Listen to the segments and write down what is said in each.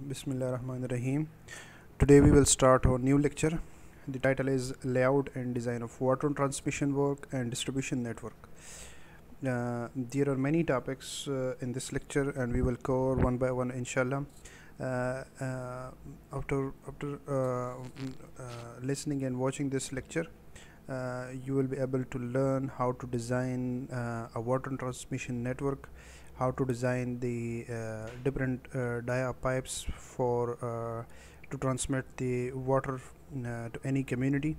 Bismillahirrahmanirrahim. Today we will start our new lecture. The title is Layout and Design of Water Transmission Work and Distribution Network. There are many topics in this lecture, and we will cover one by one, inshallah. After listening and watching this lecture, you will be able to learn how to design a water transmission network, how to design the different dia pipes for to transmit the water to any community,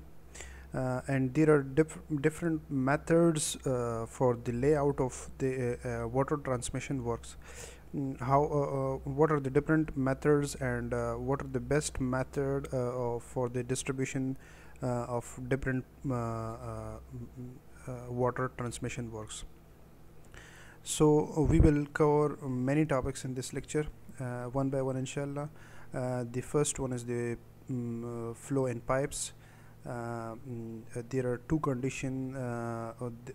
and there are different methods for the layout of the water transmission works. What are the different methods, and what are the best method for the distribution of different water transmission works. So we will cover many topics in this lecture, one by one, inshallah. The first one is the flow in pipes. There are two conditions.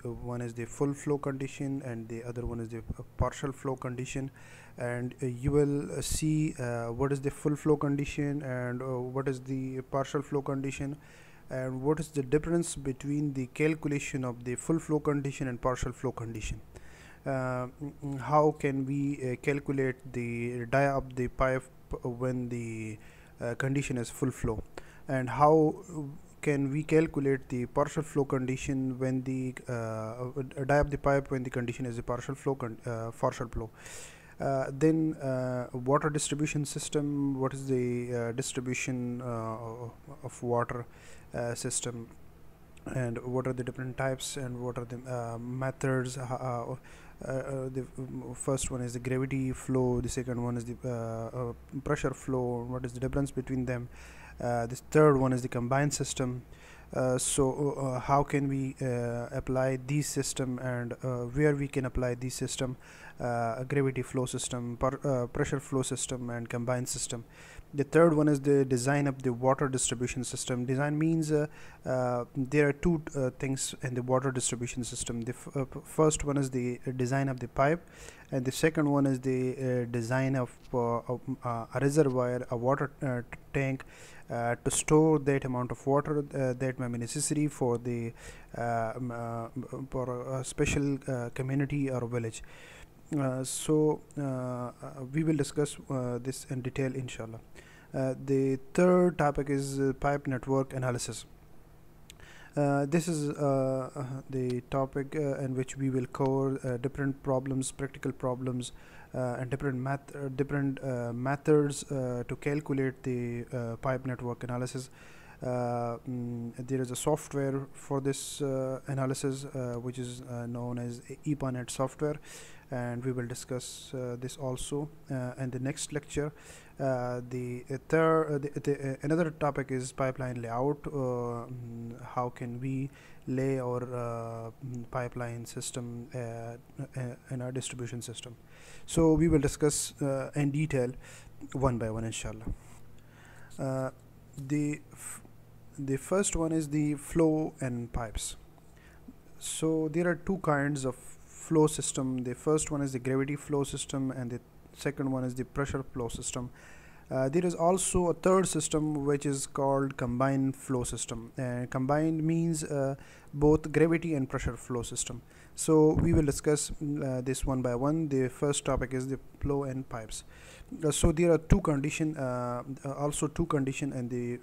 One is the full flow condition, and the other one is the partial flow condition. And you will see what is the full flow condition and what is the partial flow condition, and what is the difference between the calculation of the full flow condition and partial flow condition. How can we calculate the dia of the pipe when the condition is full flow, and how can we calculate the partial flow condition when the dia of the pipe when the condition is a partial flow then water distribution system, what is the distribution of water system, and what are the different types, and what are the methods. The first one is the gravity flow, the second one is the pressure flow, what is the difference between them. This third one is the combined system. How can we apply these system, and where we can apply these system, gravity flow system, pressure flow system, and combined system. The third one is the design of the water distribution system. Design means there are two things in the water distribution system. The first one is the design of the pipe, and the second one is the design of a reservoir, a water tank, to store that amount of water that may be necessary for the for a special community or village. We will discuss this in detail, inshallah. The third topic is pipe network analysis. This is the topic in which we will cover different problems, practical problems, and different methods to calculate the pipe network analysis. There is a software for this analysis which is known as EPANET software, and we will discuss this also in the next lecture. Another topic is pipeline layout. How can we lay our pipeline system in our distribution system? So we will discuss in detail one by one, inshallah. The first one is the flow in pipes. So there are two kinds of flow system. The first one is the gravity flow system, and the second one is the pressure flow system. There is also a third system which is called combined flow system. Combined means both gravity and pressure flow system. So we will discuss this one by one. The first topic is the flow in pipes. So there are two condition, also two condition in the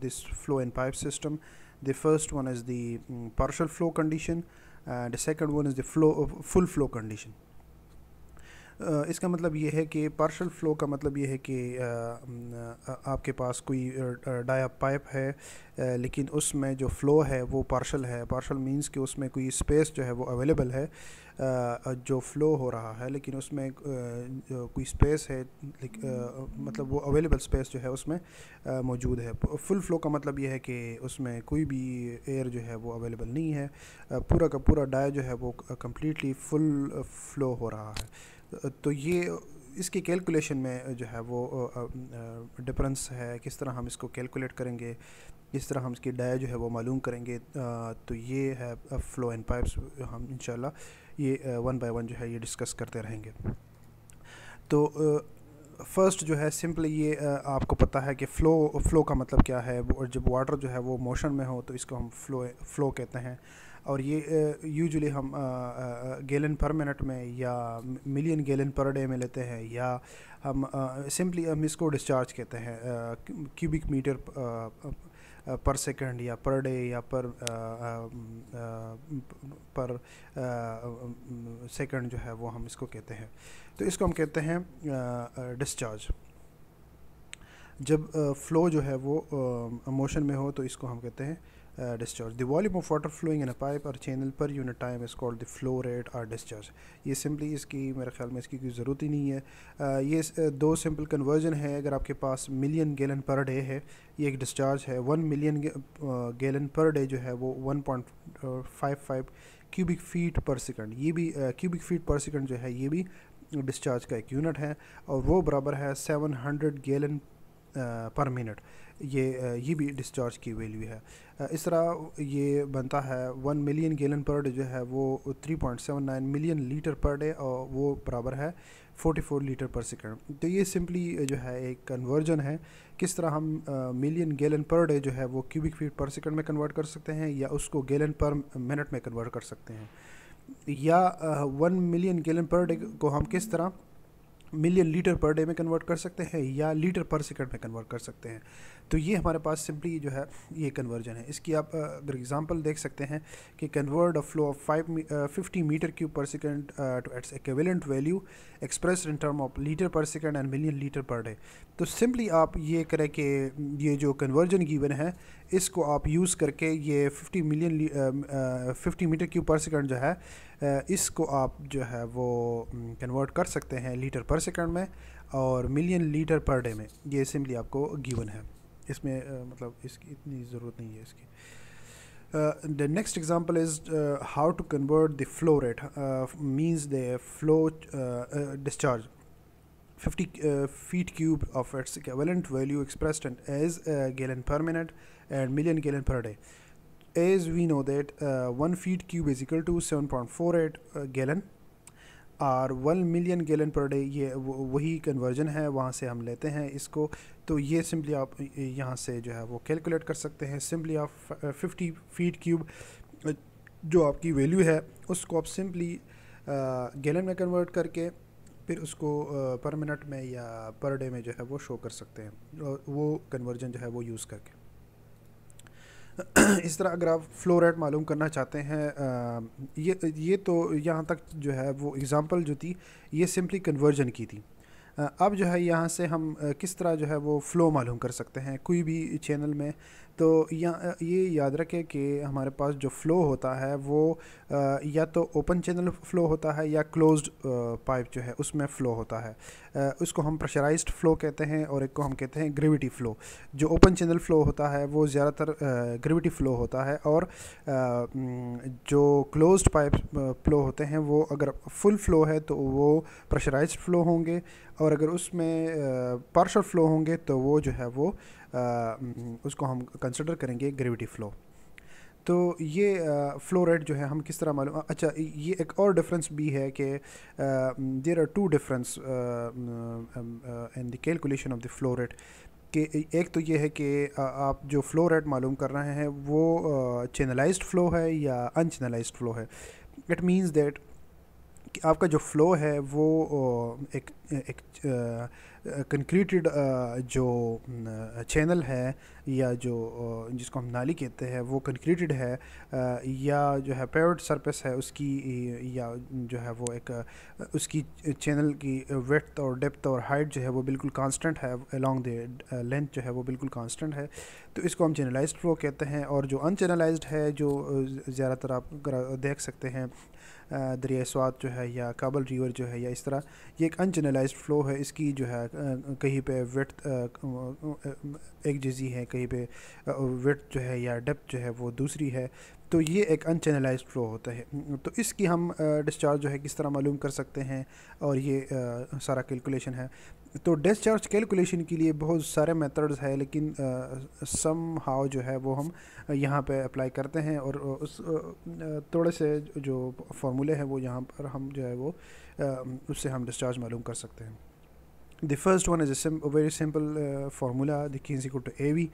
this flow in pipe system. The first one is the partial flow condition, the second one is the full flow condition. इसका मतलब ये है कि partial flow का मतलब ये है कि आपके पास कोई डाया पाइप है, लेकिन उसमें जो फ़्लो है वो पार्शल है. पार्शल मींस कि उसमें कोई स्पेस जो है वो अवेलेबल है, जो फ़्लो हो रहा है, लेकिन उसमें कोई स्पेस है, मतलब वो अवेलेबल स्पेस जो है उसमें मौजूद है. फुल फ्लो का मतलब ये है कि उसमें कोई भी एयर जो है वो अवेलेबल नहीं है, पूरा का पूरा डाया जो है वो कम्प्लीटली फुल फ्लो हो रहा है. तो ये इसकी कैलकुलेशन में जो है वो डिफरेंस है, किस तरह हम इसको कैलकुलेट करेंगे, किस तरह हम इसकी डाया जो है वो मालूम करेंगे. तो ये है फ्लो एंड पाइप्स. हम इंशाल्लाह ये वन बाय वन जो है ये डिस्कस करते रहेंगे. तो फर्स्ट जो है सिंपली ये आपको पता है कि फ़्लो का मतलब क्या है। और जब वाटर जो है वो मोशन में हो तो इसको हम फ़्लो कहते हैं। और ये यूजुअली हम गैलन पर मिनट में या मिलियन गैलन पर डे में लेते हैं, या हम सिंपली हम इसको डिस्चार्ज कहते हैं, क्यूबिक मीटर पर सेकंड या पर डे या पर सेकंड जो है वो हम इसको कहते हैं। तो इसको हम कहते हैं डिस्चार्ज। जब फ़्लो जो है वो मोशन में हो तो इसको हम कहते हैं discharge. The volume of water flowing in a pipe or channel per unit time is called the flow rate or discharge. ये सिंपली इसकी मेरे ख्याल में इसकी कोई ज़रूरत ही नहीं है। ये दो सिंपल कन्वर्जन है। अगर आपके पास मिलियन गैलन पर डे है, ये एक डिस्चार्ज है। 1 मिलियन गैलन पर डे जो है वो 1.55 क्यूबिक फीट पर सेकंड, ये भी क्यूबिक फीट पर सेकंड जो है ये भी डिस्चार्ज का एक यूनिट है। और वो बराबर है 700 गैलन पर मिनट। ये भी डिस्चार्ज की वैल्यू है। इस तरह ये बनता है 1 मिलियन गैलन पर डे जो है वो 3.79 मिलियन लीटर पर डे, और वो बराबर है 44 लीटर पर सेकंड। तो ये सिंपली जो है एक कन्वर्जन है, किस तरह हम मिलियन गैलन पर डे जो है वो क्यूबिक फीट पर सेकंड में कन्वर्ट कर सकते हैं, या उसको गैलन पर मिनट में कन्वर्ट कर सकते हैं, या 1 मिलियन गैलन पर डे को हम किस तरह मिलियन लीटर पर डे में कन्वर्ट कर सकते हैं, या लीटर पर सेकंड में कन्वर्ट कर सकते हैं। तो ये हमारे पास सिंपली जो है ये कन्वर्जन है। इसकी आप अगर एग्जांपल देख सकते हैं कि convert a flow of 50 meter cube per second to its equivalent value expressed in term of liter per second and million litre per day. तो सिंपली आप ये करें कि ये जो कन्वर्जन गिवन है इसको आप यूज़ करके ये 50 मीटर क्यूब पर सेकंड जो है इसको आप जो है वो कन्वर्ट कर सकते हैं लीटर पर सेकंड में और मिलियन लीटर पर डे में। ये सिंपली आपको गिवन है, इसमें मतलब इसकी इतनी ज़रूरत नहीं है इसकी। The next example is how to convert the flow rate, means the flow discharge 50 feet cube of its equivalent value expressed as gallon per minute and million gallon per day. As we know that 1 feet cube is equal to 7.48 gallon और 1 million gallon per day, ये वही conversion है, वहाँ से हम लेते हैं इसको। तो ये सिंपली आप यहाँ से जो है वो कैलकुलेट कर सकते हैं। सिंपली आप 50 फीट क्यूब जो आपकी वैल्यू है उसको आप सिंपली गैलन में कन्वर्ट करके फिर उसको पर मिनट में या पर डे में जो है वो शो कर सकते हैं, और वो कन्वर्जन जो है वो यूज़ करके। इस तरह अगर आप फ्लो रेट मालूम करना चाहते हैं, ये तो यहाँ तक जो है वो एग्ज़ाम्पल जो थी ये सिंपली कन्वर्जन की थी। अब जो है यहाँ से हम किस तरह जो है वो फ़्लो मालूम कर सकते हैं कोई भी चैनल में। तो ये याद रखें कि हमारे पास जो फ़्लो होता है वो या तो ओपन चैनल फ़्लो होता है या क्लोज्ड पाइप जो है उसमें फ़्लो होता है। उसको हम प्रेशराइज्ड फ़्लो कहते हैं, और एक को हम कहते हैं ग्रेविटी फ़्लो। जो ओपन चैनल फ़्लो होता है वो ज़्यादातर ग्रेविटी फ़्लो होता है, और जो क्लोज्ड पाइप फ़्लो होते हैं वो अगर फुल फ़्लो है तो वो प्रेशराइज्ड फ़्लो होंगे, और अगर उसमें पार्शल फ़्लो होंगे तो वो जो है वो उसको हम कंसिडर करेंगे ग्रेविटी फ़्लो। तो ये फ़्लो रेट जो है हम किस तरह मालूम। अच्छा, ये एक और डिफरेंस भी है कि there are two difference in the calculation of the flow rate. कि एक तो ये है कि आप जो फ़्लो रेट मालूम कर रहे हैं वो चैनलाइज्ड फ़्लो है या अनचैनलाइज्ड फ़्लो है। इट मीन्स दैट कि आपका जो फ़्लो है वो एक कंक्रीटेड जो चैनल है या जो जिसको हम नाली कहते हैं वो कंक्रीटेड है, या जो है पेवर्ड सरफेस है उसकी, या जो है वो एक उसकी चैनल की विड्थ और डेप्थ और हाइट जो है वो बिल्कुल कांस्टेंट है, अलोंग द लेंथ जो है वो बिल्कुल कांस्टेंट है। तो इसको हम चैनलाइज्ड फ़्लो कहते हैं। और जो अनचैनलाइज्ड है, जो ज़्यादातर आप देख सकते हैं दरिया स्वात जो है या काबल रिवर जो है या इस तरह, ये एक अनचैनलाइज्ड फ़्लो है। इसकी जो है कहीं पे विड्थ एक जैसी है, कहीं पे विड्थ जो है या डेप्थ जो है वो दूसरी है। तो ये एक अनचैनलाइज्ड फ़्लो होता है। तो इसकी हम डिस्चार्ज जो है किस तरह मालूम कर सकते हैं, और ये सारा कैलकुलेशन है। तो डिस्चार्ज कैलकुलेशन के लिए बहुत सारे मेथड्स है, लेकिन सम हाउ जो है वो हम यहाँ पे अप्लाई करते हैं, और उस थोड़े से जो फार्मूले हैं वो यहाँ पर हम जो है वो उससे हम डिस्चार्ज मालूम कर सकते हैं। The first one is a very simple formula, the Q is equal to AV.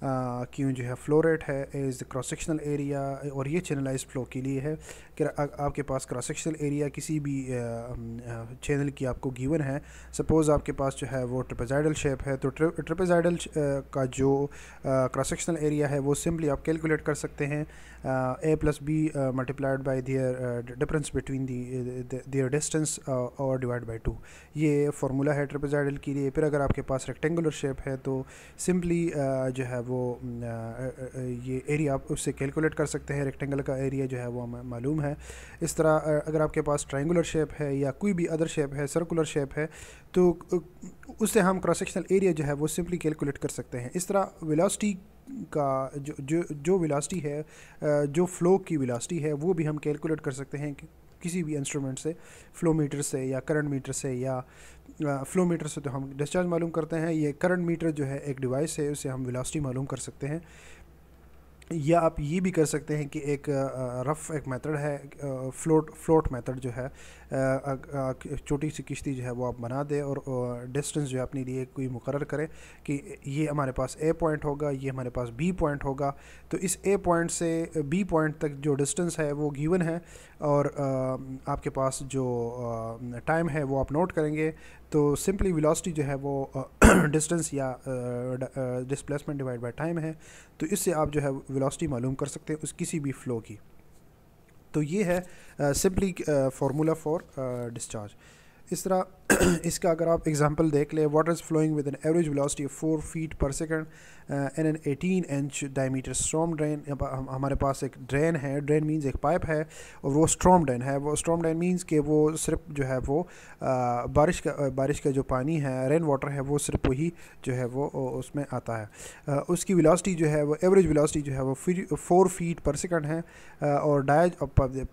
Q जो है फ्लो रेट है, is the cross sectional area, और ये चैनलाइज फ्लो के लिए है कि आपके पास क्रॉस सेक्शनल एरिया किसी भी चैनल की आपको गिवन है. सपोज़ आपके पास जो है वो ट्रेपेज़ाइडल शेप है, तो ट्रेपेज़ाइडल का जो क्रॉस सेक्शनल एरिया है वो सिंपली आप कैलकुलेट कर सकते हैं a plus B multiplied by their difference between their distance और डिवाइड बाई 2. ये फार्मूला है ट्रेपेज़ाइडल के लिए. फिर अगर आपके पास रेक्टेंगुलर शेप है तो सिंपली जो है वो ये एरिया आप उससे कैलकुलेट कर सकते हैं. रेक्टेंगल का एरिया जो है वो हमें मालूम है. इस तरह अगर आपके पास ट्रायंगुलर शेप है या कोई भी अदर शेप है, सर्कुलर शेप है, तो उससे हम क्रॉस सेक्शनल एरिया जो है वो सिंपली कैलकुलेट कर सकते हैं. इस तरह वेलोसिटी का जो वेलोसिटी है, जो फ़्लो की वेलोसिटी है, वो भी हम कैलकुलेट कर सकते हैं कि किसी भी इंस्ट्रूमेंट से, फ़्लो मीटर से या करंट मीटर से, या फ़्लो मीटर से तो हम डिस्चार्ज मालूम करते हैं. ये करंट मीटर जो है एक डिवाइस है, उससे हम वेलोसिटी मालूम कर सकते हैं. या आप ये भी कर सकते हैं कि एक रफ़ एक मेथड है, फ्लोट मेथड जो है, छोटी सी किश्ती जो है वो आप बना दें और डिस्टेंस जो है अपने लिए कोई मुकर्रर करें कि ये हमारे पास ए पॉइंट होगा, ये हमारे पास बी पॉइंट होगा. तो इस ए पॉइंट से बी पॉइंट तक जो डिस्टेंस है वो गिवन है, और आपके पास जो टाइम है वो आप नोट करेंगे. तो सिंपली वेलोसिटी जो है वो डिस्टेंस या डिस्प्लेसमेंट डिवाइड बाय टाइम है. तो इससे आप जो है वेलोसिटी मालूम कर सकते हैं उस किसी भी फ़्लो की. तो ये है सिंपली फार्मूला फॉर डिस्चार्ज. इस तरह इसका अगर आप एग्जांपल देख लें, water is flowing with an average velocity of 4 feet per second in an 18 inch diameter storm drain. हमारे पास एक ड्रेन है, ड्रेन मींस एक पाइप है, और वो स्ट्रॉम ड्रेन है. वो स्ट्रॉम ड्रेन मींस कि वो सिर्फ जो है वो बारिश का जो पानी है, रेन वाटर है, वो सिर्फ वही जो है वो उसमें आता है. उसकी वेलोसिटी जो है वो एवरेज वेलोसिटी जो है वो 4 फीट पर सेकंड है, और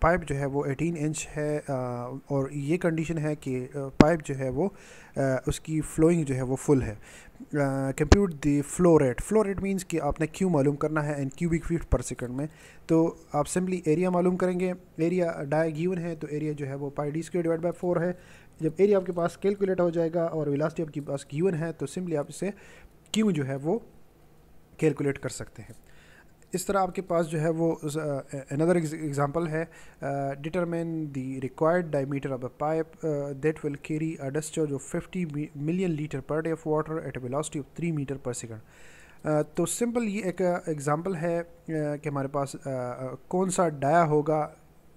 पाइप जो है वो 18 इंच है, और ये कंडीशन है कि पाइप जो है वो उसकी फ्लोइंग जो है वो फुल है. Compute the flow rate. Flow rate means कि आपने क्यू मालूम करना है इन क्यूबिक फीट पर सेकंड में. तो आप सिंपली एरिया मालूम करेंगे. एरिया डाई गिवन है, तो एरिया जो है वो पाई डी स्क्वायर डिवाइड बाय 4 है. जब एरिया आपके पास कैलकुलेट हो जाएगा और वेलोसिटी आपके पास गिवन है, तो सिंपली आप इसे क्यू जो है वो कैलकुलेट कर सकते हैं. इस तरह आपके पास जो है वो अनदर एग्जांपल है, determine the required diameter of a pipe that will carry a discharge of 50 million litre per day of water at a velocity of 3 metre per second. तो सिंपल ये एक एग्जांपल है कि हमारे पास कौन सा डाया होगा,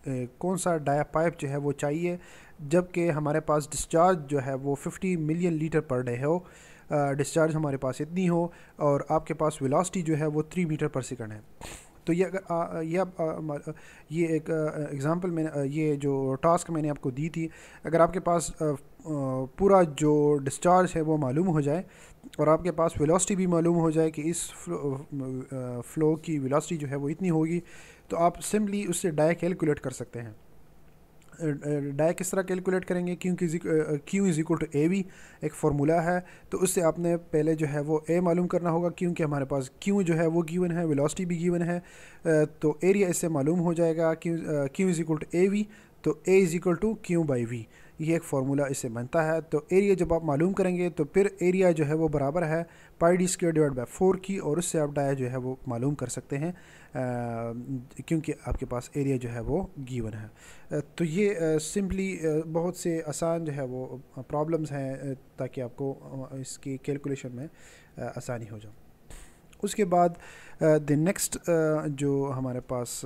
कौन सा डाया पाइप जो है वो चाहिए जबकि हमारे पास डिस्चार्ज जो है वो 50 मिलियन लीटर पर डे हो. डिस्चार्ज हमारे पास इतनी हो और आपके पास वेलोसिटी जो है वो 3 मीटर पर सेकंड है. तो ये अगर ये एक एग्जांपल मैंने, ये जो टास्क मैंने आपको दी थी, अगर आपके पास पूरा जो डिस्चार्ज है वो मालूम हो जाए और आपके पास वेलोसिटी भी मालूम हो जाए कि इस फ़्लो की वेलोसिटी जो है वो इतनी होगी, तो आप सिंपली उससे डाया कैलकुलेट कर सकते हैं. डाया किस तरह कैलकुलेट करेंगे, क्योंकि Q is equal to A V एक फार्मूला है. तो उससे आपने पहले जो है वो ए मालूम करना होगा, क्योंकि हमारे पास क्यू जो है वो गिवन है, वेलोसिटी भी गिवन है. तो एरिया इससे मालूम हो जाएगा. Q is equal to A V, तो A is equal to Q by V. ये एक फार्मूला इससे बनता है. तो एरिया जब आप मालूम करेंगे तो फिर एरिया जो है वो बराबर है पाई डी स्क्वायर डिवाइड बाय 4 की, और उससे आप डाया जो है वो मालूम कर सकते हैं क्योंकि आपके पास एरिया जो है वो गिवन है. तो ये सिंपली बहुत से आसान जो है वो प्रॉब्लम्स हैं ताकि आपको इसकी कैलकुलेशन में आसानी हो जाए. उसके बाद द नेक्स्ट जो हमारे पास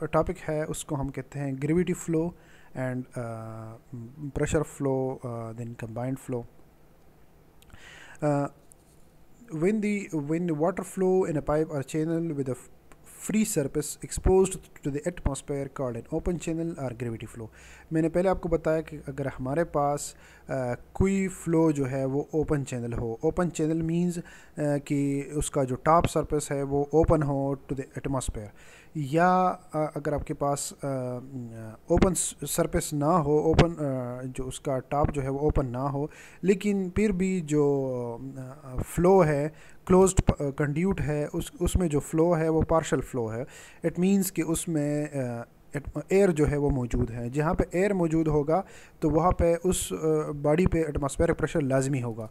टॉपिक है उसको हम कहते हैं gravity flow and pressure flow, then combined flow. When the water flow in a pipe or channel with a free surface exposed to the atmosphere called an open channel or gravity flow. मैंने पहले आपको बताया कि अगर हमारे पास कोई flow जो है वो ओपन चैनल हो. ओपन चैनल मींस कि उसका जो टॉप सरफेस है वो ओपन हो टू द एटमॉस्फेयर, या अगर आपके पास ओपन सरफेस ना हो, ओपन जो उसका टॉप जो है वो ओपन ना हो, लेकिन फिर भी जो फ़्लो है क्लोज्ड कंड्यूट है, उसमें जो फ़्लो है वो पार्शल फ़्लो है. इट मींस कि उसमें एयर जो है वो मौजूद है। जहाँ पे एयर मौजूद होगा तो वहाँ पे उस बॉडी पे एटमॉस्फेरिक प्रेशर लाजमी होगा।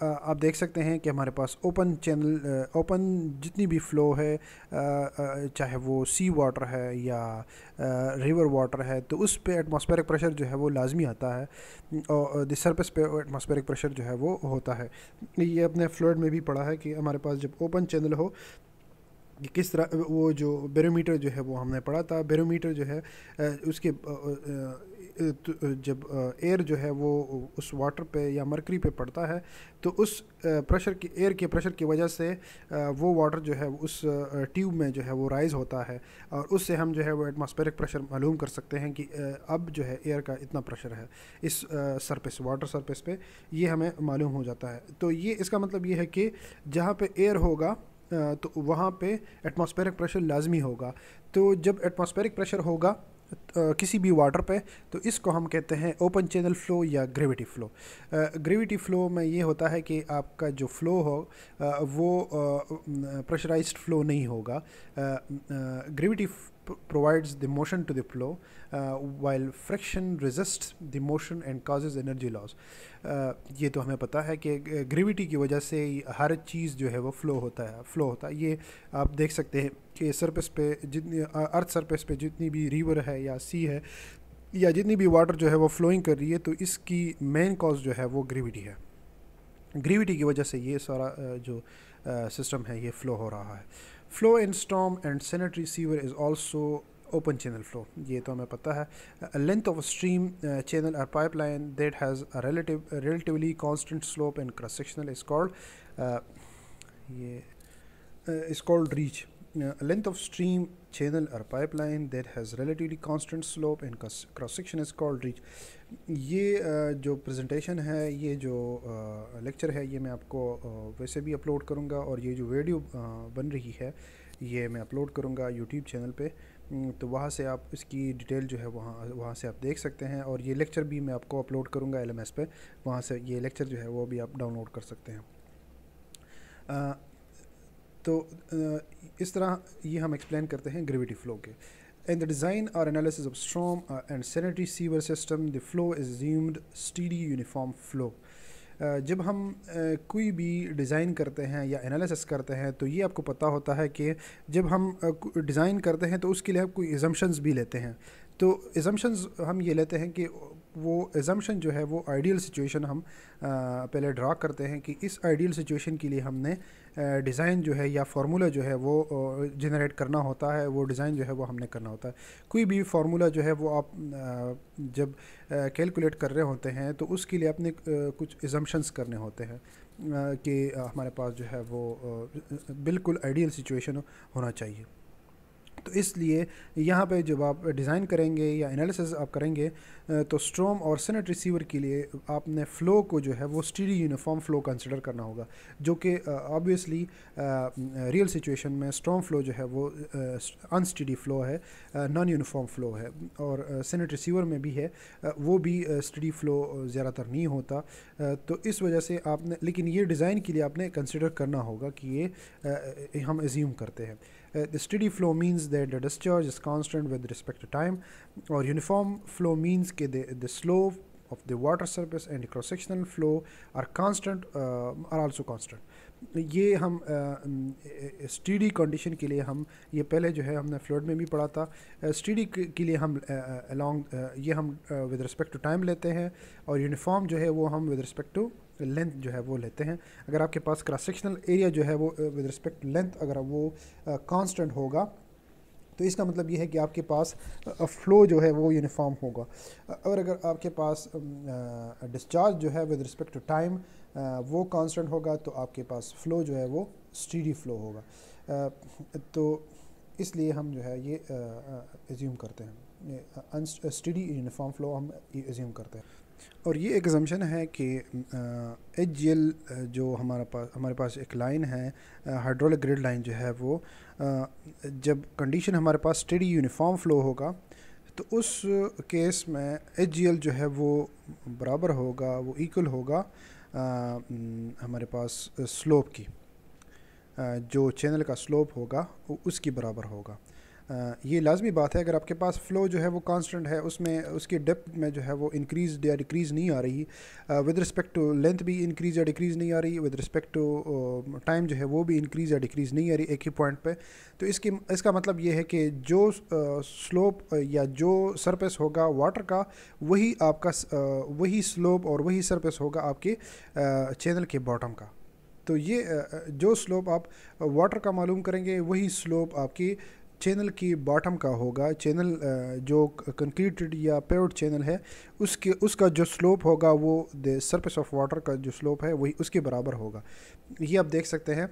आप देख सकते हैं कि हमारे पास ओपन चैनल, ओपन जितनी भी फ़्लो है, चाहे वो सी वाटर है या रिवर वाटर है, तो उस पे एटमॉस्फेरिक प्रेशर जो है वो लाजमी आता है और द सरफेस पे एटमॉस्फेरिक प्रेशर जो है वो होता है। ये अपने फ्लूइड में भी पढ़ा है कि हमारे पास जब ओपन चैनल हो कि किस तरह वो जो बैरोमीटर जो है वो हमने पढ़ा था। बैरोमीटर जो है उसके जब एयर जो है वो उस वाटर पे या मरकरी पे पड़ता है तो उस प्रेशर की, एयर के प्रेशर की वजह से वो वाटर जो है उस ट्यूब में जो है वो राइज़ होता है और उससे हम जो है वो एटमॉस्फेरिक प्रेशर मालूम कर सकते हैं कि अब जो है एयर का इतना प्रेशर है इस सरफेस, वाटर सरफेस पे, ये हमें मालूम हो जाता है। तो ये इसका मतलब ये है कि जहाँ पे एयर होगा तो वहाँ पे एटमॉस्फेरिक प्रेशर लाजमी होगा। तो जब एटमॉस्फेरिक प्रेशर होगा किसी भी वाटर पे तो इसको हम कहते हैं ओपन चैनल फ़्लो या ग्रेविटी फ़्लो। ग्रेविटी फ़्लो में ये होता है कि आपका जो फ़्लो हो वो प्रेशराइज्ड फ़्लो नहीं होगा। Gravity provides the motion to the flow while friction resists the motion and causes energy loss। ये तो हमें पता है कि ग्रेविटी की वजह से हर चीज़ जो है वो फ़्लो होता है। ये आप देख सकते हैं कि सरफेस पे जितनी अर्थ सरफेस पे जितनी भी रिवर है या सी है या जितनी भी वाटर जो है वो फ्लोइंग कर रही है, तो इसकी मेन कॉज जो है वो ग्रेविटी है। ग्रेविटी की वजह से ये सारा जो सिस्टम है ये फ़्लो हो रहा है। Flow in storm and sanitary sewer is also open channel flow, ये तो हमें पता है। लेंथ ऑफ स्ट्रीम चैनल और pipeline that has a relatively constant slope and cross sectional is called ये is called reach। Length of stream channel or pipeline that has relatively constant slope and cross section is called reach। ये जो presentation है, ये जो lecture है, ये मैं आपको वैसे भी अपलोड करूँगा और ये जो वीडियो बन रही है ये मैं अपलोड करूँगा यूट्यूब चैनल पे। तो वहाँ से आप इसकी डिटेल जो है वहाँ से आप देख सकते हैं और ये लेक्चर भी मैं आपको अपलोड करूँगा LMS पे, वहाँ से ये लेक्चर जो है वो भी आप डाउनलोड कर सकते हैं। तो इस तरह ये हम एक्सप्लेन करते हैं ग्रेविटी फ़्लो के। In the design or analysis of storm and sanitary sewer system, the flow is assumed steady uniform flow। जब हम कोई भी डिज़ाइन करते हैं या एनालिसिस करते हैं तो ये आपको पता होता है कि जब हम डिज़ाइन करते हैं तो उसके लिए हम कोई एजम्पशंस भी लेते हैं। तो एजम्पशंस हम ये लेते हैं कि वो एजम्पशन जो है वो आइडियल सिचुएशन हम पहले ड्रा करते हैं कि इस आइडियल सिचुएशन के लिए हमने डिज़ाइन जो है या फार्मूला जो है वो जनरेट करना होता है, वो डिज़ाइन जो है वो हमने करना होता है। कोई भी फार्मूला जो है वो आप जब कैलकुलेट कर रहे होते हैं तो उसके लिए अपने कुछ एजम्पशंस करने होते हैं कि हमारे पास जो है वो बिल्कुल आइडियल सिचुएशन होना चाहिए। तो इसलिए यहाँ पे जब आप डिज़ाइन करेंगे या एनालिसिस आप करेंगे तो स्ट्रॉम और सैनिटरी रिसीवर के लिए आपने फ़्लो को जो है वो स्टीडी यूनिफॉर्म फ़्लो कंसिडर करना होगा, जो कि ऑब्वियसली रियल सिचुएशन में स्ट्रॉम फ़्लो जो है वो अनस्टीडी फ़्लो है, नॉन यूनिफॉर्म फ़्लो है। और सैनिटरी रिसीवर में भी है, वो भी स्टीडी फ़्लो ज़्यादातर नहीं होता। तो इस वजह से आपने, लेकिन ये डिज़ाइन के लिए आपने कंसिडर करना होगा कि ये हम एज्यूम करते हैं। The steady flow means that the discharge is constant with respect to time, और uniform flow means कि the slope of the water surface and the cross-sectional flow are constant, are also constant। ये हम steady condition के लिए हम ये पहले जो है हमने फ्लूइड में भी पढ़ा था। स्टीडी के लिए हम ये हम विद रिस्पेक्ट टू टाइम लेते हैं और यूनिफॉर्म जो है वो हम विद रिस्पेक्ट टू लेंथ जो है वो लेते हैं। अगर आपके पास क्रॉस सेक्शनल एरिया जो है वो विद रिस्पेक्ट टू लेंथ अगर वो कांस्टेंट होगा तो इसका मतलब ये है कि आपके पास फ़्लो जो है वो यूनिफॉर्म होगा। और अगर आपके पास डिस्चार्ज जो है विद रिस्पेक्ट टू टाइम वो कांस्टेंट होगा तो आपके पास फ़्लो जो है वो स्टीडी फ़्लो होगा। तो इसलिए हम जो है ये एज्यूम करते हैं, स्टीडी यूनिफॉर्म फ़्लो हम एज्यूम करते हैं। और ये एक असम्पशन है कि HGL जो हमारे पास एक लाइन है, हाइड्रोलिक ग्रिड लाइन जो है वो जब कंडीशन हमारे पास स्टेडी यूनिफॉर्म फ़्लो होगा तो उस केस में HGL जो है वो बराबर होगा, वो इक्वल होगा हमारे पास स्लोप की, जो चैनल का स्लोप होगा वो उसकी बराबर होगा। ये लाजमी बात है। अगर आपके पास फ़्लो जो है वो कांस्टेंट है, उसमें उसकी डेप्थ में जो है वो इंक्रीज या डिक्रीज़ नहीं आ रही, विद रिस्पेक्ट टू लेंथ भी इंक्रीज़ या डिक्रीज़ नहीं आ रही, विद रिस्पेक्ट टू टाइम जो है वो भी इंक्रीज़ या डिक्रीज़ नहीं आ रही एक ही पॉइंट पे, तो इसका मतलब ये है कि जो स्लोप या जो सरफेस होगा वाटर का, वही आपका वही स्लोप और वही सरफेस होगा आपके चैनल के बॉटम का। तो ये जो स्लोप आप वाटर का मालूम करेंगे, वही स्लोप आपकी चैनल की बॉटम का होगा। चैनल जो कंक्रीटेड या पेव्ड चैनल है, उसका जो स्लोप होगा वो द सरफेस ऑफ वाटर का जो स्लोप है वही उसके बराबर होगा। ये आप देख सकते हैं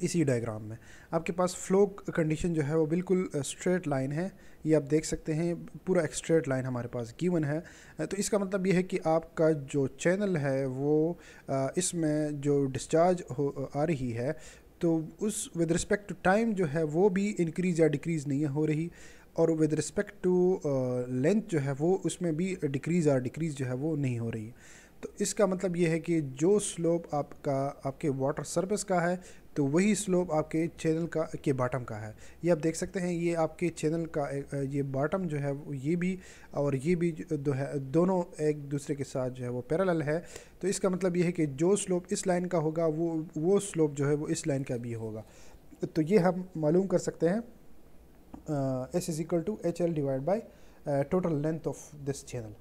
इसी डायग्राम में। आपके पास फ्लो कंडीशन जो है वो बिल्कुल स्ट्रेट लाइन है, ये आप देख सकते हैं, पूरा एक स्ट्रेट लाइन हमारे पास गिवन है। तो इसका मतलब ये है कि आपका जो चैनल है वो इसमें जो डिस्चार्ज आ रही है, तो उस विद रिस्पेक्ट टू टाइम जो है वो भी इंक्रीज़ या डिक्रीज़ नहीं हो रही, और विद रिस्पेक्ट टू लेंथ जो है वो उसमें भी डिक्रीज़ या डिक्रीज़ जो है वो नहीं हो रही। तो इसका मतलब ये है कि जो स्लोप आपके वाटर सरफेस का है, तो वही स्लोप आपके चैनल के बॉटम का है। ये आप देख सकते हैं, ये आपके चैनल का ये बॉटम जो है ये भी और ये भी दोनों एक दूसरे के साथ जो है वो पैरेलल है। तो इसका मतलब ये है कि जो स्लोप इस लाइन का होगा वो स्लोप जो है वो इस लाइन का भी होगा। तो ये हम मालूम कर सकते हैं S is equal to H L divide by total length of this channel.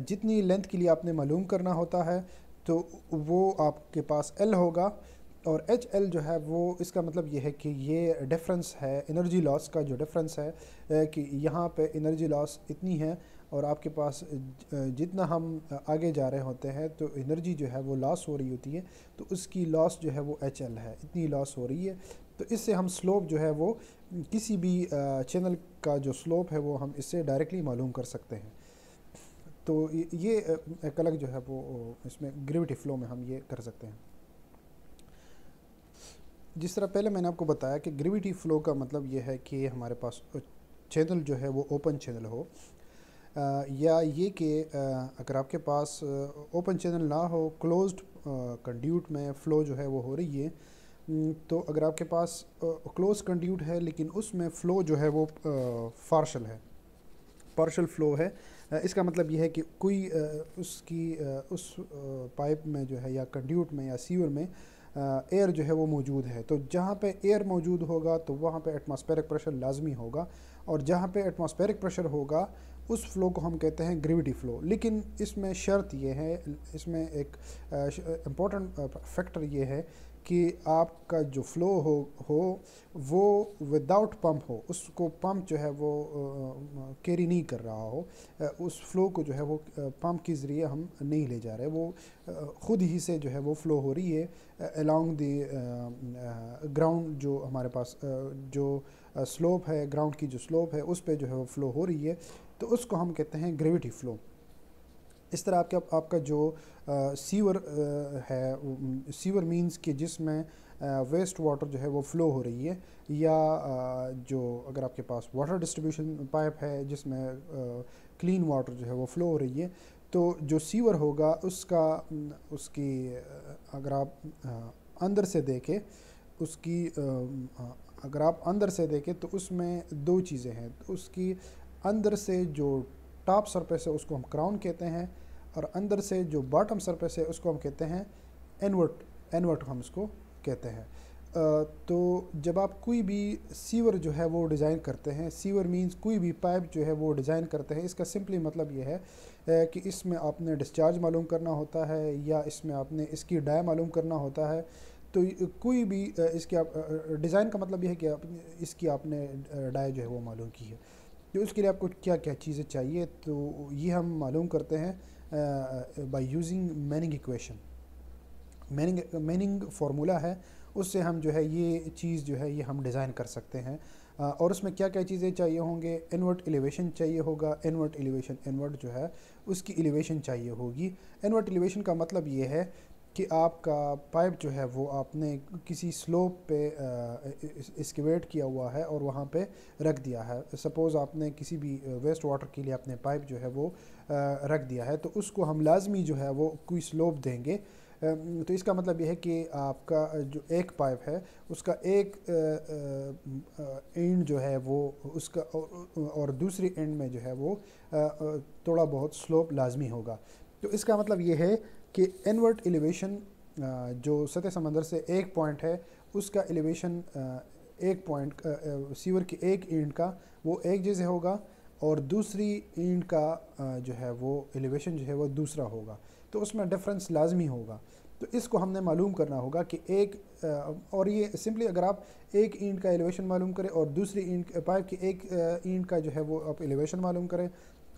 जितनी लेंथ के लिए आपने मालूम करना होता है तो वो आपके पास L होगा, और एच एल जो है वो इसका मतलब ये है कि ये डिफरेंस है एनर्जी लॉस का, जो डिफरेंस है कि यहाँ पे एनर्जी लॉस इतनी है और आपके पास जितना हम आगे जा रहे होते हैं तो एनर्जी जो है वो लॉस हो रही होती है, तो उसकी लॉस जो है वो एच एल है, इतनी लॉस हो रही है। तो इससे हम स्लोप जो है वो किसी भी चैनल का जो स्लोप है वो हम इससे डायरेक्टली मालूम कर सकते हैं। तो ये एक अलग जो है वो इसमें ग्रेविटी फ्लो में हम ये कर सकते हैं। जिस तरह पहले मैंने आपको बताया कि ग्रेविटी फ्लो का मतलब ये है कि हमारे पास चैनल जो है वो ओपन चैनल हो, या ये कि अगर आपके पास ओपन चैनल ना हो, क्लोज्ड कंड्यूट में फ़्लो जो है वो हो रही है, तो अगर आपके पास क्लोज कंड्यूट है लेकिन उसमें फ़्लो जो है वो पार्शल फ़्लो है, इसका मतलब ये है कि कोई उस पाइप में जो है या कंड्यूट में या सीवर में एयर जो है वो मौजूद है। तो जहाँ पे एयर मौजूद होगा तो वहाँ पे एटमॉस्फेरिक प्रेशर लाजमी होगा, और जहाँ पे एटमॉस्फेरिक प्रेशर होगा उस फ्लो को हम कहते हैं ग्रेविटी फ्लो। लेकिन इसमें शर्त ये है, इसमें एक इम्पोर्टेंट फैक्टर ये है कि आपका जो फ़्लो हो वो विदाउट पंप हो, उसको पंप जो है वो कैरी नहीं कर रहा हो, उस फ़्लो को जो है वो पंप के ज़रिए हम नहीं ले जा रहे, वो ख़ुद ही से जो है वो फ़्लो हो रही है अलोंग द ग्राउंड। जो हमारे पास जो स्लोप है, ग्राउंड की जो स्लोप है उस पे जो है वो फ़्लो हो रही है, तो उसको हम कहते हैं ग्रेविटी फ़्लो। इस तरह आपका जो सीवर है, सीवर मींस कि जिसमें वेस्ट वाटर जो है वो फ़्लो हो रही है, या जो अगर आपके पास वाटर डिस्ट्रीब्यूशन पाइप है जिसमें क्लीन वाटर जो है वो फ़्लो हो रही है, तो जो सीवर होगा उसकी अगर आप अंदर से देखें अगर आप अंदर से देखें तो उसमें दो चीज़ें हैं। तो उसकी अंदर से जो टॉप सरफेस है उसको हम क्राउन कहते हैं, और अंदर से जो बॉटम सरफेस है उसको हम कहते हैं एनवर्ट हम उसको कहते हैं। तो जब आप कोई भी सीवर जो है वो डिज़ाइन करते हैं, सीवर मींस कोई भी पाइप जो है वो डिज़ाइन करते हैं, इसका सिंपली मतलब ये है कि इसमें आपने डिस्चार्ज मालूम करना होता है या इसमें आपने इसकी डाय मालूम करना होता है। तो कोई भी इसकी आप डिज़ाइन का मतलब ये है कि इसकी आपने डाय जो है वो मालूम की है। तो उसके लिए आपको क्या क्या चीज़ें चाहिए, तो ये हम मालूम करते हैं by using Manning equation. Manning formula है, उससे हम जो है ये चीज़ जो है ये हम डिज़ाइन कर सकते हैं। और उसमें क्या क्या चीज़ें चाहिए होंगे, इनवर्ट एलिवेशन चाहिए होगा, इनवर्ट जो है उसकी एलिवेशन चाहिए होगी। इनवर्ट एलिवेशन का मतलब ये है कि आपका पाइप जो है वो आपने किसी स्लोप पे एक्सकेवेट किया हुआ है और वहाँ पे रख दिया है। सपोज़ आपने किसी भी वेस्ट वाटर के लिए अपने पाइप जो है वो रख दिया है, तो उसको हम लाजमी जो है वो कोई स्लोप देंगे। तो इसका मतलब ये है कि आपका जो एक पाइप है उसका एक एंड जो है वो उसका और दूसरी एंड में जो है वो थोड़ा बहुत स्लोप लाजमी होगा। तो इसका मतलब ये है कि इनवर्ट एलिवेशन जो सतह समंदर से एक पॉइंट है उसका एलिवेशन एक पॉइंट सीवर की एक एंड का वो एक जैसे होगा और दूसरी एंड का जो है वो एलिवेशन जो है वो दूसरा होगा, तो उसमें डिफरेंस लाजमी होगा। तो इसको हमने मालूम करना होगा कि एक और ये सिंपली अगर आप एक एंड का एलिवेशन मालूम करें और दूसरी एंड पाइप की एक एंड का जो है वो आप एलिवेशन मालूम करें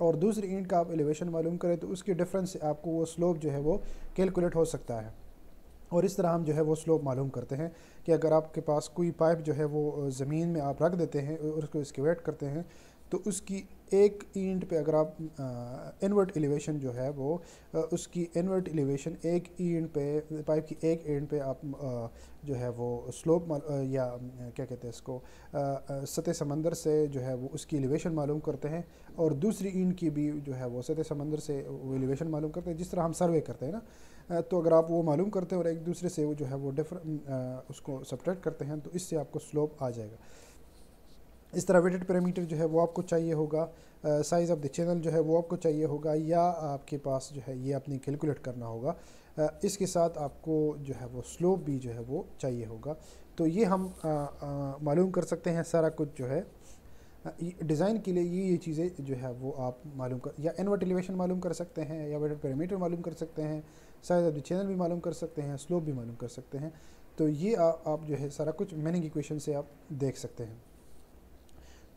और दूसरी एंड का आप एलिवेशन मालूम करें, तो उसके डिफरेंस से आपको वो स्लोप जो है वो कैलकुलेट हो सकता है। और इस तरह हम जो है वो स्लोप मालूम करते हैं कि अगर आपके पास कोई पाइप जो है वो ज़मीन में आप रख देते हैं और उसको एक्सकेवेट करते हैं, तो उसकी एक एंड पे अगर आप इनवर्ट एलिवेशन जो है वो उसकी इनवर्ट एलिवेशन एक एंड पे पाइप की एक एंड पे आप जो है वो स्लोप या क्या कहते हैं इसको सतह समंदर से जो है वो उसकी एलिवेशन मालूम करते हैं और दूसरी एंड की भी जो है वो सतह समंदर से वो एलिवेशन मालूम करते हैं, जिस तरह हम सर्वे करते हैं ना। तो अगर आप वो मालूम करते हैं और एक दूसरे से वो जो है वो उसको सब्ट्रैक्ट करते हैं, तो इससे आपको स्लोप आ जाएगा। इस तरह वेटेड पैरामीटर जो है वो आपको चाहिए होगा, साइज़ ऑफ द चैनल जो है वो आपको चाहिए होगा, या आपके पास जो है ये अपनी कैलकुलेट करना होगा। इसके साथ आपको जो है वो स्लोप भी जो है वो चाहिए होगा। तो ये हम मालूम कर सकते हैं सारा कुछ जो है डिज़ाइन के लिए। ये चीज़ें जो है वो आप मालूम कर या इनवर्ट एलिवेशन मालूम कर सकते हैं या वेटेड पैरामीटर मालूम कर सकते हैं, साइज़ ऑफ द चैनल भी मालूम कर सकते हैं, स्लोप भी मालूम कर सकते हैं। तो ये आप जो है सारा कुछ मैनिंग इक्वेशन से आप देख सकते हैं।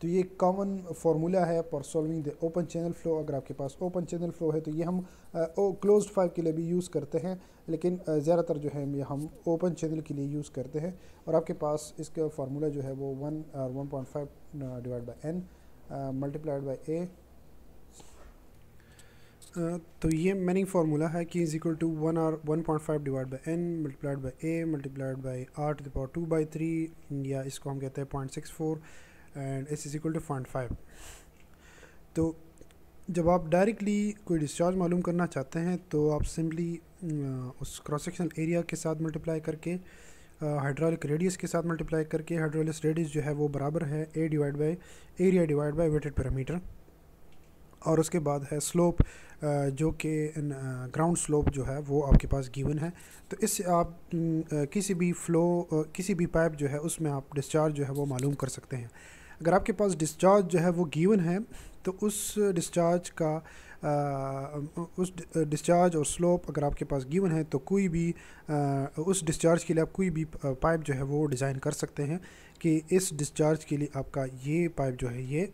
तो ये कॉमन फार्मूला है for solving the open channel flow. अगर आपके पास ओपन चैनल फ्लो है तो ये हम क्लोज्ड पाइप के लिए भी यूज़ करते हैं, लेकिन ज़्यादातर जो है ये हम ओपन चैनल के लिए यूज़ करते हैं। और आपके पास इसका फार्मूला जो है वो 1/1.5 divide by n multiplied by a। तो ये मैनिंग फार्मूला है कि is equal to 1/1.5 divide by n multiplied by a multiplied by r⁻²/3, या इसको हम कहते हैं 0.64 and s is equal to 0.5। तो जब आप डायरेक्टली कोई डिस्चार्ज मालूम करना चाहते हैं तो आप सिंपली उस क्रॉस सेक्शनल एरिया के साथ मल्टीप्लाई करके हाइड्रोलिक रेडियस के साथ मल्टीप्लाई करके, हाइड्रोलिक रेडियस जो है वो बराबर है a divide by area divide by wetted parameter, और उसके बाद है स्लोप जो कि ग्राउंड स्लोप जो है वो आपके पास गिवन है। तो इससे आप किसी भी किसी भी पाइप जो है उसमें आप डिस्चार्ज जो है वो मालूम कर सकते हैं। अगर आपके पास डिस्चार्ज जो है वो गिवन है तो उस डिस्चार्ज का उस डिस्चार्ज और स्लोप अगर आपके पास गिवन है तो कोई भी उस डिस्चार्ज के लिए आप कोई भी पाइप जो है वो डिज़ाइन कर सकते हैं कि इस डिस्चार्ज के लिए आपका ये पाइप जो है ये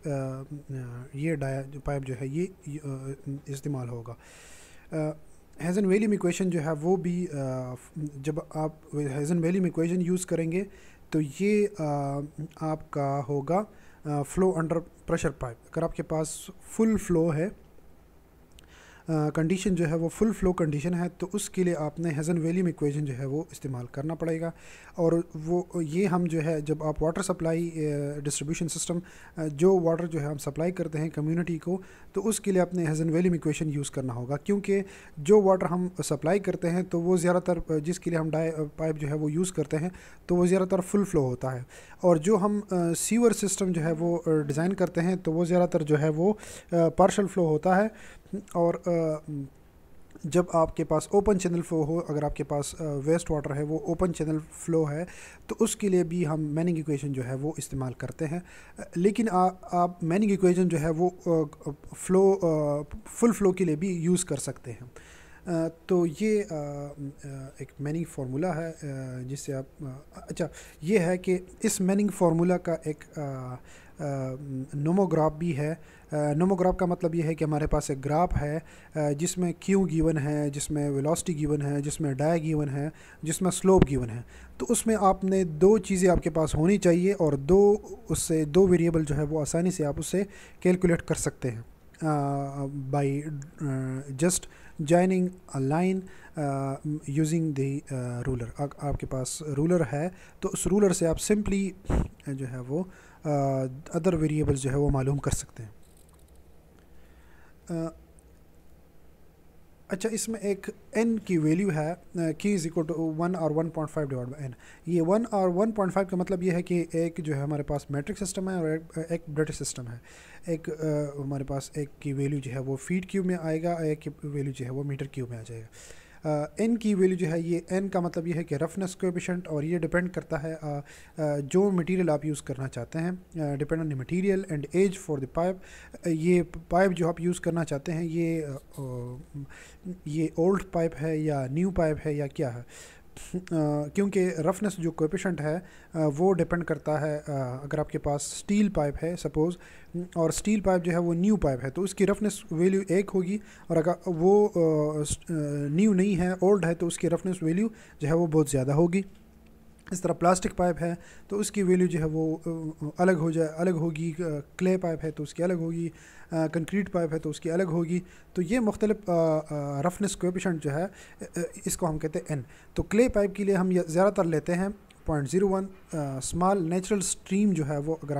पाइप जो है ये इस्तेमाल होगा। हेज़न-वेली इक्वेशन जो है वो भी जब आप हेज़न-वेली इक्वेशन यूज़ करेंगे तो ये आपका होगा फ्लो अंडर प्रेशर पाइप। अगर आपके पास फुल फ्लो है कंडीशन जो है वो फुल फ्लो कंडीशन है तो उसके लिए आपने हेज़न-वेली इक्वेशन जो है वो इस्तेमाल करना पड़ेगा। और वो ये हम जो है जब आप वाटर सप्लाई डिस्ट्रीब्यूशन सिस्टम जो वाटर जो है हम सप्लाई करते हैं कम्युनिटी को, तो उसके लिए अपने हेज़न-वेली इक्वेशन यूज़ करना होगा, क्योंकि जो वाटर हम सप्लाई करते हैं तो वो ज़्यादातर जिसके लिए हम पाइप जो है वो यूज़ करते हैं तो वो ज़्यादातर फुल फ्लो होता है, और जो हम सीवर सिस्टम जो है वो डिज़ाइन करते हैं तो वो ज़्यादातर जो है वो पार्शल फ्लो होता है। और जब आपके पास ओपन चैनल फ्लो हो, अगर आपके पास वेस्ट वाटर है वो ओपन चैनल फ्लो है, तो उसके लिए भी हम मैनिंग इक्वेशन जो है वो इस्तेमाल करते हैं। लेकिन आप मैनिंग इक्वेशन जो है वो फुल फ्लो के लिए भी यूज़ कर सकते हैं। तो ये एक मैनिंग फार्मूला है जिससे आप अच्छा ये है कि इस मैनिंग फार्मूला का एक नोमोग्राफ भी है। नोमोग्राफ का मतलब ये है कि हमारे पास एक ग्राफ है जिसमें क्यू गिवन है, जिसमें वेलोसिटी गिवन है, जिसमें डाय गिवन है, जिसमें स्लोप गिवन है। तो उसमें आपने दो चीज़ें आपके पास होनी चाहिए और दो वेरिएबल जो है वो आसानी से आप उससे कैलकुलेट कर सकते हैं। by just joining a line using the ruler. आपके पास रूलर है तो उस रूलर से आप सिंपली जो है वो अदर वेरिएबल्स जो है वो मालूम कर सकते हैं। अच्छा, इसमें एक n की वैल्यू है की इज़ इक्वल टू 1 और 1.5 डिवाइड बाई n। ये 1 और 1.5 का मतलब ये है कि एक जो है हमारे पास मैट्रिक सिस्टम है और एक ब्रिटिश सिस्टम है। एक हमारे पास एक की वैल्यू जो है वो फीट क्यूब में आएगा, एक की वैल्यू जो है वो मीटर क्यूब में आ जाएगा। n की वैल्यू जो है, ये n का मतलब ये है कि रफनेस कोएफिशिएंट, और ये डिपेंड करता है जो मटेरियल आप यूज़ करना चाहते हैं, depend on the material and age for the pipe. ये पाइप जो आप यूज़ करना चाहते हैं ये ओल्ड पाइप है या न्यू पाइप है या क्या है, क्योंकि रफनेस जो कोएफिशिएंट है वो डिपेंड करता है। अगर आपके पास स्टील पाइप है सपोज़, और स्टील पाइप जो है वो न्यू पाइप है, तो उसकी रफनेस वैल्यू एक होगी, और अगर वो न्यू नहीं है, ओल्ड है, तो उसकी रफनेस वैल्यू जो है वो बहुत ज़्यादा होगी। इस तरह प्लास्टिक पाइप है तो उसकी वैल्यू जो है वो अलग होगी, क्ले पाइप है तो उसकी अलग होगी, कंक्रीट पाइप है तो उसकी अलग होगी। तो ये मुख्तलिफ रफनेस कोएफिशिएंट जो है इसको हम कहते हैं n। तो क्ले पाइप के लिए हम ज़्यादातर लेते हैं 0.01। स्मॉल नेचुरल स्ट्रीम जो है वो अगर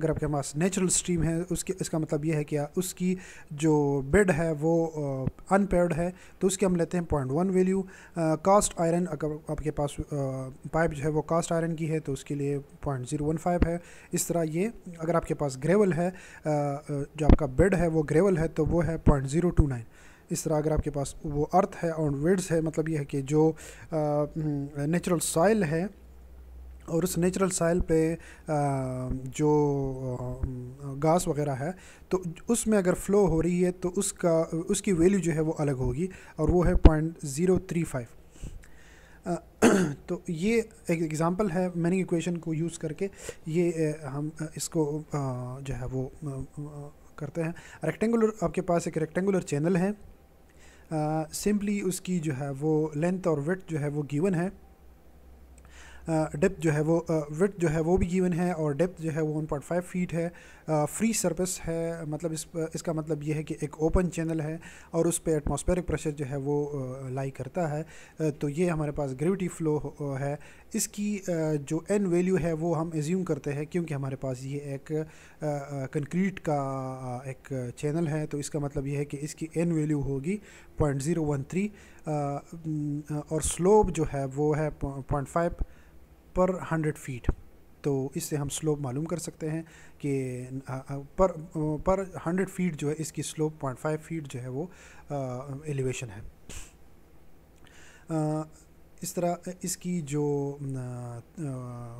आपके पास नेचुरल स्ट्रीम है, उसके इसका मतलब ये है कि उसकी जो बेड है वो अनपेयर्ड है, तो उसके हम लेते हैं 0.1 वैल्यू। कास्ट आयरन, अगर आपके पास पाइप जो है वो कास्ट आयरन की है तो उसके लिए 0.015 है। इस तरह ये अगर आपके पास ग्रेवल है, जो आपका बेड है वो ग्रेवल है, तो वो है 0.029। इस तरह अगर आपके पास वो अर्थ है और वेड्स है, मतलब ये है कि जो नेचुरल सॉइल है और उस नेचुरल सॉइल पे जो घास वगैरह है, तो उसमें अगर फ़्लो हो रही है तो उसकी वैल्यू जो है वो अलग होगी, और वो है 0.035। तो ये एक एग्ज़ाम्पल है मैनी इक्वेशन को यूज़ करके। ये हम इसको जो है वो करते हैं। रेक्टेंगुलर, आपके पास एक रेक्टेंगुलर चैनल है, सिंपली उसकी जो है वो लेंथ और विड्थ जो है वो गिवन है, डेप्थ जो है वो विड्थ जो है वो भी गिवन है, और डेप्थ जो है वो 1.5 फीट है। फ्री सरफेस है, मतलब इसका मतलब ये है कि एक ओपन चैनल है और उस पर एटमॉस्फेरिक प्रेशर जो है वो लाई करता है। तो ये हमारे पास ग्रेविटी फ़्लो है। इसकी जो n वैल्यू है वो हम एज्यूम करते हैं, क्योंकि हमारे पास ये एक कंक्रीट का एक चैनल है, तो इसका मतलब ये है कि इसकी n वैल्यू होगी 0.013, और स्लोप जो है वो है 0.5 पर 100 फीट। तो इससे हम स्लोप मालूम कर सकते हैं कि पर 100 फीट जो है इसकी स्लोप 0.5 फीट जो है वो एलिवेशन है। इस तरह इसकी जो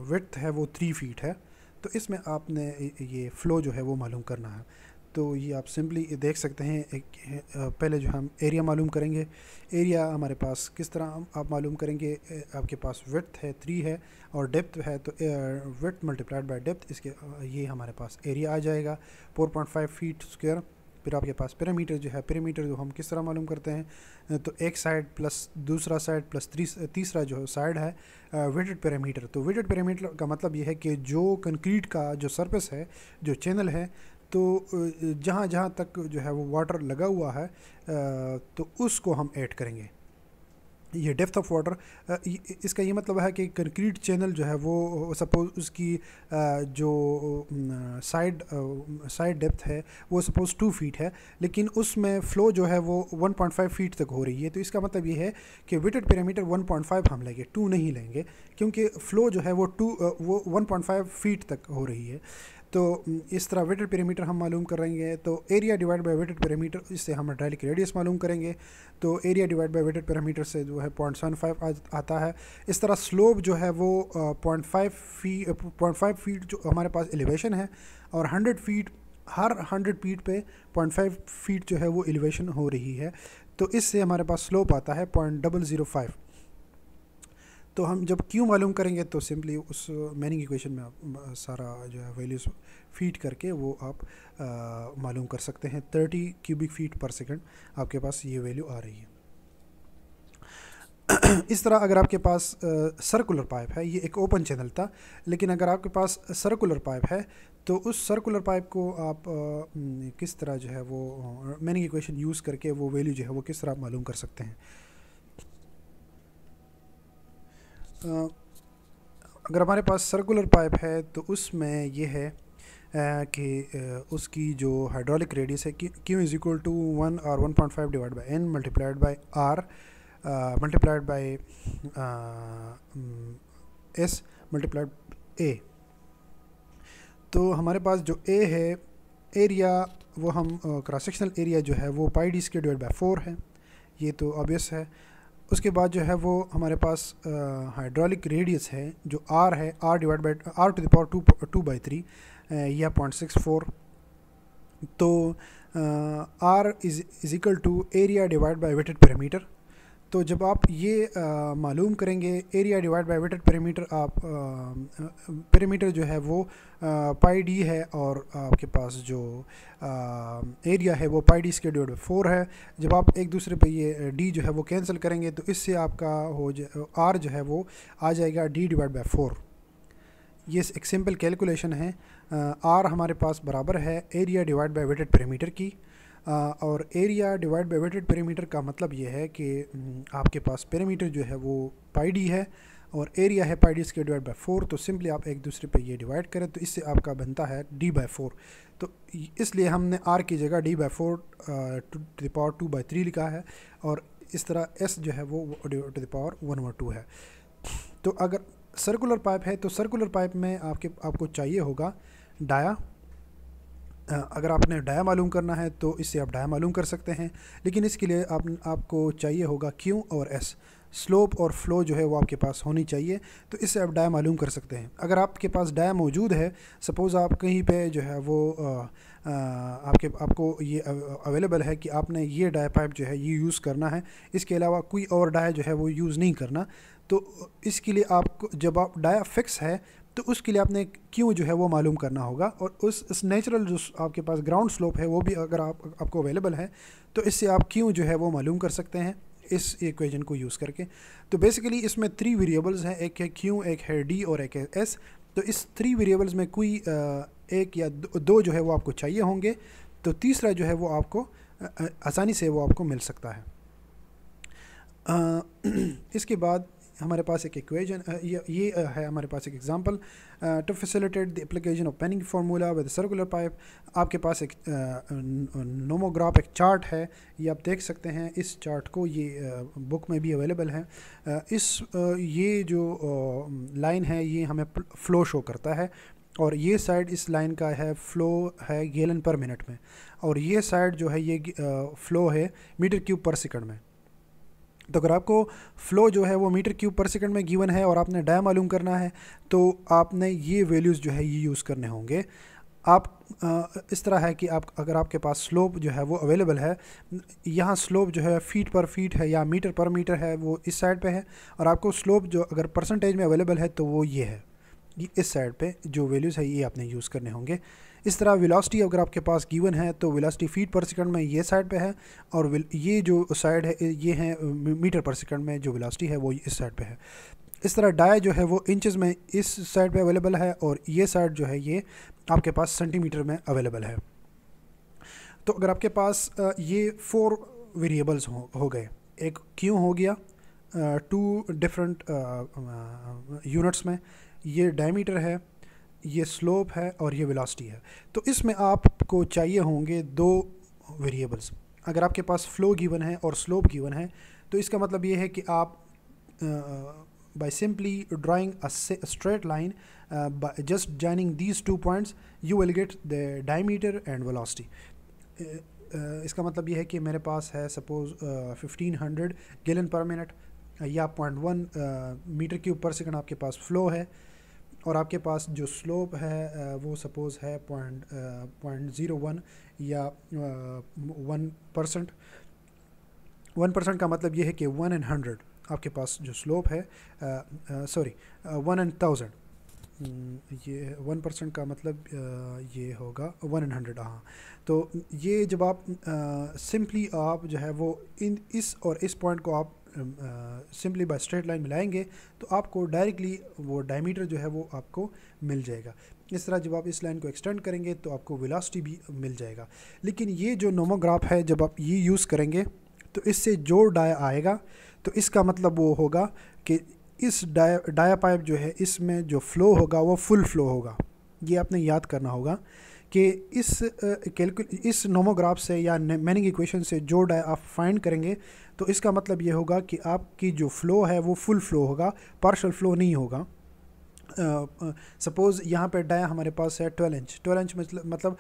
विड्थ है वो 3 फीट है। तो इसमें आपने ये फ़्लो जो है वो मालूम करना है। तो ये आप सिंपली देख सकते हैं। पहले जो हम एरिया मालूम करेंगे, एरिया हमारे पास किस तरह आप मालूम करेंगे। आपके पास विड्थ है 3 है और डेप्थ है, तो विड्थ मल्टीप्लाइड बाय डेप्थ, इसके ये हमारे पास एरिया आ जाएगा 4.5 फीट स्क्वायर। फिर आपके पास पेरीमीटर जो है, पेरीमीटर जो हम किस तरह मालूम करते हैं, तो एक साइड प्लस दूसरा साइड प्लस तीसरा जो साइड है वेटेड पेरीमीटर। तो वेटेड पेरीमीटर का मतलब ये है कि जो कंक्रीट का जो सरफेस है, जो चैनल है, तो जहाँ जहाँ तक जो है वो वाटर लगा हुआ है तो उसको हम ऐड करेंगे। ये डेप्थ ऑफ वाटर, इसका ये मतलब है कि कंक्रीट चैनल जो है वो सपोज़ उसकी जो साइड डेप्थ है वो सपोज़ 2 फीट है, लेकिन उसमें फ़्लो जो है वो 1.5 फीट तक हो रही है। तो इसका मतलब ये है कि वेटेड पेरीमीटर 1.5 हम लेंगे, 2 नहीं लेंगे, क्योंकि फ़्लो जो है वो 1.5 फीट तक हो रही है। तो इस तरह वेटेड पेरीमीटर हम मालूम करेंगे। तो area divide by wetted perimeter, इससे हम हाइड्रोलिक रेडियस मालूम करेंगे। तो area divide by wetted perimeter से जो है 0.75 आता है। इस तरह स्लोप जो है वो 0.5 फीट जो हमारे पास एलिवेशन है, और 100 फीट, हर 100 फीट पे 0.5 फीट जो है वो एलिवेशन हो रही है। तो इससे हमारे पास स्लोप आता है 0.005। तो हम जब क्यू मालूम करेंगे तो सिंपली उस मैनिंग इक्वेशन में आप सारा जो है वैल्यूज फीड करके वो आप मालूम कर सकते हैं। 30 क्यूबिक फीट पर सेकंड आपके पास ये वैल्यू आ रही है। इस तरह अगर आपके पास सर्कुलर पाइप है, ये एक ओपन चैनल था, लेकिन अगर आपके पास सर्कुलर पाइप है तो उस सर्कुलर पाइप को आप किस तरह जो है वो मैनिंग इक्वेशन यूज़ करके वो वैल्यू जो है वो किस तरह मालूम कर सकते हैं। अगर हमारे पास सर्कुलर पाइप है तो उसमें ये है कि उसकी जो हाइड्रोलिक रेडियस है Q इज़ इक्वल टू 1 और 1.5 divide by n multiplied by R multiplied by S multiplied A। तो हमारे पास जो A है एरिया, वो हम क्रॉस सेक्शनल एरिया जो है वो पाई डी स्क्वायर डिवाइड बाई 4 है, ये तो ऑब्वियस है। उसके बाद जो है वो हमारे पास हाइड्रोलिक रेडियस है जो R है, R divide by R to the power 2/3 या 0.64। तो R is equal to area divide by wetted perimeter. तो जब आप ये मालूम करेंगे area divide by wetted perimeter, आप पेरीमीटर जो है वो पाई डी है और आपके पास जो एरिया है वो पाई डी स्क्वायर डिवाइड बाई 4 है। जब आप एक दूसरे पे ये डी जो है वो कैंसिल करेंगे तो इससे आपका आर जो है वो आ जाएगा डी डिवाइड बाई 4। ये एक सिंपल कैलकुलेशन है। आर हमारे पास बराबर है area divide by wetted perimeter की, और area divide by wetted perimeter का मतलब ये है कि आपके पास पेरीमीटर जो है वो पाई डी है और एरिया है पाई डी स्क्वायर डिवाइड बाई 4। तो सिंपली आप एक दूसरे पे ये डिवाइड करें तो इससे आपका बनता है डी बाई 4। तो इसलिए हमने आर की जगह D by 4 to the power 2/3 लिखा है, और इस तरह एस जो है वो टू द पावर 1/2 है। तो अगर सर्कुलर पाइप है तो सर्कुलर पाइप में आपको चाहिए होगा डाया। अगर आपने डाया मालूम करना है तो इससे आप डाया मालूम कर सकते हैं, लेकिन इसके लिए आपको चाहिए होगा क्यू और एस, स्लोप और फ्लो जो है वो आपके पास होनी चाहिए, तो इससे आप डाया मालूम कर सकते हैं। अगर आपके पास डाया मौजूद है, सपोज़ आप कहीं पे जो है वो आपको ये अवेलेबल है कि आपने ये डाया पाइप जो है ये यूज़ करना है, इसके अलावा कोई और डाया जो है वो यूज़ नहीं करना, तो इसके लिए आपको जब आप डाया फिक्स है तो उसके लिए आपने क्यों जो है वो मालूम करना होगा, और उस नेचुरल जो आपके पास ग्राउंड स्लोप है वो भी अगर आपको अवेलेबल है तो इससे आप क्यों जो है वो मालूम कर सकते हैं इस इक्वेशन को यूज़ करके। तो बेसिकली इसमें 3 वेरिएबल्स हैं, एक है क्यू, एक है डी और एक है एस। तो इस 3 वेरिएबल्स में कोई एक या दो जो है वो आपको चाहिए होंगे, तो तीसरा जो है वो आपको आसानी से वो आपको मिल सकता है। इसके बाद हमारे पास एक इक्वेशन ये है, हमारे पास एक example to facilitate the application of penning formula with circular pipe. आपके पास एक नोमोग्राफ एक चार्ट है, ये आप देख सकते हैं। इस चार्ट को ये बुक में भी अवेलेबल है। ये जो लाइन है ये हमें फ़्लो शो करता है, और ये साइड इस लाइन का है फ़्लो है गैलन पर मिनट में, और ये साइड जो है ये फ़्लो है मीटर क्यूब पर सेकंड में। तो अगर आपको फ़्लो जो है वो मीटर क्यूब पर सेकंड में गिवन है और आपने डाया मालूम करना है तो आपने ये वैल्यूज़ जो है ये यूज़ करने होंगे। आप इस तरह है कि अगर आपके पास स्लोप जो है वो अवेलेबल है, यहाँ स्लोप जो है फीट पर फीट है या मीटर पर मीटर है वो इस साइड पे है, और आपको स्लोप जो अगर परसेंटेज में अवेलेबल है तो वो ये है, ये इस साइड पे जो वैल्यूज़ है ये आपने यूज़ करने होंगे। इस तरह वेलोसिटी अगर आपके पास गिवन है तो वेलोसिटी फीट पर सेकंड में ये साइड पे है, और ये जो साइड है ये है मीटर पर सेकंड में जो वेलोसिटी है वो इस साइड पे है। इस तरह डाया जो है वो इंचेस में इस साइड पे अवेलेबल है, और ये साइड जो है ये आपके पास सेंटीमीटर में अवेलेबल है। तो अगर आपके पास ये 4 वेरिएबल्स हो गए, एक क्यू हो गया 2 डिफरेंट यूनिट्स में, ये डायमीटर है, ये स्लोप है और ये वेलोसिटी है। तो इसमें आपको चाहिए होंगे 2 वेरिएबल्स। अगर आपके पास फ़्लो गिवन है और स्लोप गिवन है तो इसका मतलब ये है कि आप by simply drawing a straight line by just joining these 2 points you will get the diameter and velocity। इसका मतलब ये है कि मेरे पास है सपोज़ 1500 गैलन पर मिनट या 0.1 मीटर क्यूब पर सेकंड आपके पास फ़्लो है, और आपके पास जो स्लोप है वो सपोज़ है 0.01 या 1%। 1% का मतलब ये है कि 1 in 100 आपके पास जो स्लोप है, 1 in 1000, ये 1% का मतलब ये होगा 1 in 100। हाँ, तो ये जब आप सिंपली आप जो है वो इस और इस पॉइंट को आप सिंपली बाय स्ट्रेट लाइन मिलाएंगे तो आपको डायरेक्टली वो डायमीटर जो है वो आपको मिल जाएगा। इस तरह जब आप इस लाइन को एक्सटेंड करेंगे तो आपको वेलोसिटी भी मिल जाएगा। लेकिन ये जो नोमोग्राफ है जब आप ये यूज़ करेंगे तो इससे जो डाया आएगा तो इसका मतलब वो होगा कि इस डाया पाइप जो है इसमें जो फ़्लो होगा वो फुल फ्लो होगा। ये आपने याद करना होगा कि इस नोमोग्राफ से या मैनिंग इक्वेशन से जो डाया आप फाइंड करेंगे तो इसका मतलब ये होगा कि आपकी जो फ़्लो है वो फुल फ्लो होगा, पार्शल फ्लो नहीं होगा। सपोज़ यहाँ पे डाया हमारे पास है 12 इंच मतलब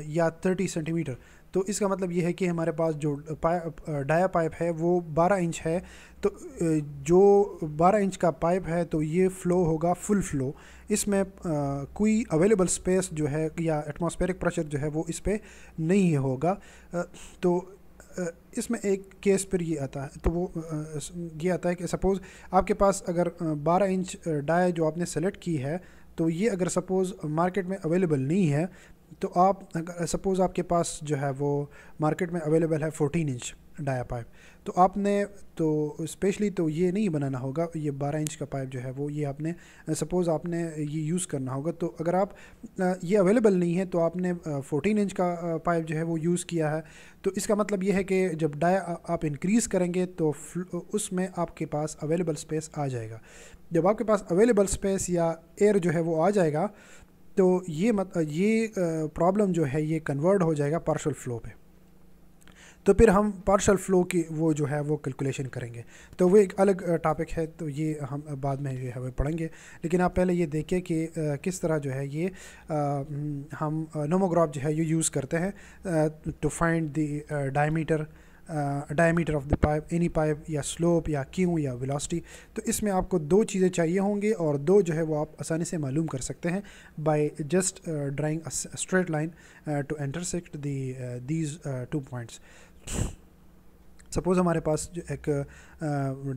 या 30 सेंटीमीटर, तो इसका मतलब ये है कि हमारे पास जो डाया पाइप है वो 12 इंच है। तो जो 12 इंच का पाइप है तो ये फ़्लो होगा फुल फ्लो। इसमें कोई अवेलेबल स्पेस जो है या एटमॉस्फेरिक प्रेशर जो है वो इस पर नहीं होगा। तो इसमें एक केस पर ये आता है, तो वो ये आता है कि सपोज़ आपके पास अगर 12 इंच डाया जो आपने सेलेक्ट की है तो ये अगर सपोज़ मार्केट में अवेलेबल नहीं है तो आप अगर सपोज़ आपके पास जो है वो मार्केट में अवेलेबल है 14 इंच डाया पाइप, तो आपने तो स्पेशली तो ये नहीं बनाना होगा, ये 12 इंच का पाइप जो है वो ये आपने सपोज़ आपने ये यूज़ करना होगा। तो अगर आप ये अवेलेबल नहीं है तो आपने 14 इंच का पाइप जो है वो यूज़ किया है, तो इसका मतलब ये है कि जब डाया आप इंक्रीज़ करेंगे तो उसमें आपके पास अवेलेबल स्पेस आ जाएगा। जब आपके पास अवेलेबल स्पेस या एयर जो है वो आ जाएगा तो ये प्रॉब्लम जो है ये कन्वर्ट हो जाएगा पार्शियल फ़्लो पे। तो फिर हम पार्शियल फ़्लो की वो जो है वो कैलकुलेशन करेंगे, तो वो एक अलग टॉपिक है, तो ये हम बाद में जो है वो पढ़ेंगे। लेकिन आप पहले ये देखिए कि किस तरह जो है ये हम नोमोग्राफ जो है ये यूज़ करते हैं to find the diameter of the pipe, any pipe या स्लोप या क्यू या वेलोसिटी। तो इसमें आपको दो चीज़ें चाहिए होंगे और दो जो है वो आप आसानी से मालूम कर सकते हैं by just drawing a straight line to intersect these 2 points. Suppose हमारे पास जो एक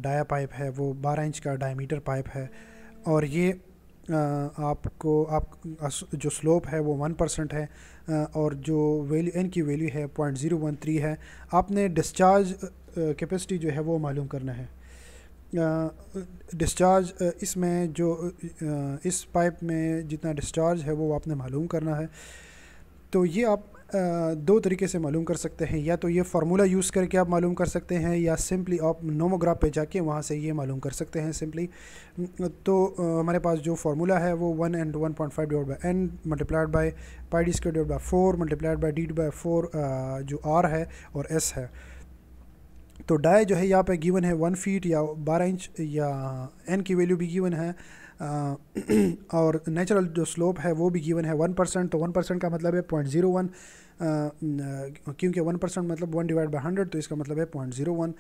डाया पाइप है वो 12 इंच का डायमीटर पाइप है और ये आप जो स्लोप है वो 1% है और जो वैल्यू एन की वैल्यू है 0.013 है। आपने डिस्चार्ज कैपेसिटी जो है वो मालूम करना है। डिस्चार्ज इसमें जो इस पाइप में जितना डिस्चार्ज है वो आपने मालूम करना है। तो ये आप दो तरीके से मालूम कर सकते हैं, या तो ये फार्मूला यूज़ करके आप मालूम कर सकते हैं या सिंपली आप नोमोग्राफ पे जाके वहाँ से ये मालूम कर सकते हैं सिंपली। तो हमारे पास जो फार्मूला है वो 1 and 1.5 divide by n multiplied by pi D square divide by 4 multiplied by D by 4 जो आर है और एस है। तो डाई जो है यहाँ पे गिवन है 1 फीट या 12 इंच या एन की वैल्यू भी गिवन है और नेचुरल जो स्लोप है वो भी गिवन है 1%। तो 1% का मतलब है 0.01 क्योंकि 1% मतलब 1 डिवाइड बाई 100, तो इसका मतलब है 0.01।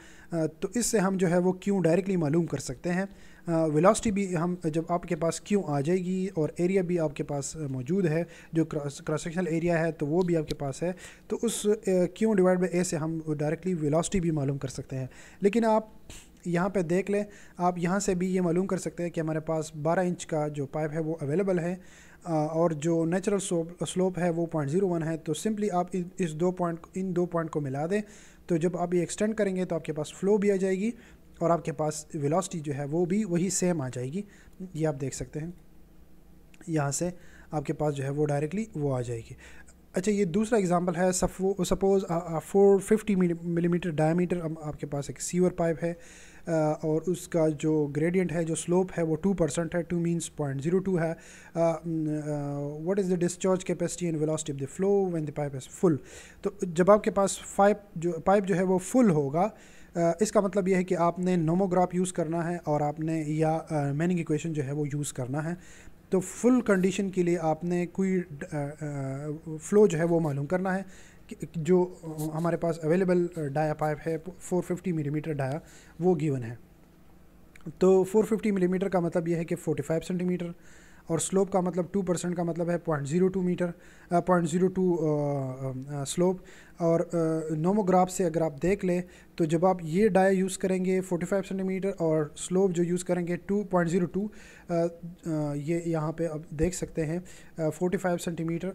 तो इससे हम जो है वो क्यों डायरेक्टली मालूम कर सकते हैं। वेलोसिटी भी हम जब आपके पास क्यों आ जाएगी और एरिया भी आपके पास मौजूद है, जो क्रॉस सेक्शनल एरिया है तो वो भी आपके पास है, तो उस क्यों डिवाइड बाई ए से हम डायरेक्टली वेलोसिटी भी मालूम कर सकते हैं। लेकिन आप यहाँ पे देख लें, आप यहाँ से भी ये मालूम कर सकते हैं कि हमारे पास 12 इंच का जो पाइप है वो अवेलेबल है और जो नेचुरल स्लोप है वो 0.01 है। तो सिंपली आप इन दो पॉइंट को मिला दें, तो जब आप ये एक्सटेंड करेंगे तो आपके पास फ़्लो भी आ जाएगी और आपके पास वेलोसिटी जो है वो भी वही सेम आ जाएगी। ये आप देख सकते हैं, यहाँ से आपके पास जो है वो डायरेक्टली वो आ जाएगी। अच्छा, ये दूसरा एग्जांपल है। सपोज़ 450 मिलीमीटर डायमीटर आपके पास एक सीवर पाइप है और उसका जो ग्रेडियंट है, जो स्लोप है वो 2% है, 2 मीन्स 0.02 है। What is the discharge capacity and velocity of the flow when the pipe is full. तो जब आपके पास पाइप जो है वो फुल होगा, इसका मतलब यह है कि आपने नोमोग्राफ यूज़ करना है और आपने या मैनिंग इक्वेशन जो है वो यूज़ करना है। तो फुल कंडीशन के लिए आपने कोई फ़्लो जो है वो मालूम करना है जो हमारे पास अवेलेबल डाया पाइप है 450 मिलीमीटर डाया वो गिवन है। तो 450 मिलीमीटर का मतलब यह है कि 45 सेंटीमीटर और स्लोप का मतलब 2% का मतलब है 0.02 मीटर 0.02 स्लोप। और नोमोग्राफ से अगर आप देख लें तो जब आप ये डाया यूज़ करेंगे 45 सेंटीमीटर और स्लोप जो यूज़ करेंगे 2.02, ये यहाँ पे आप देख सकते हैं 45 सेंटीमीटर।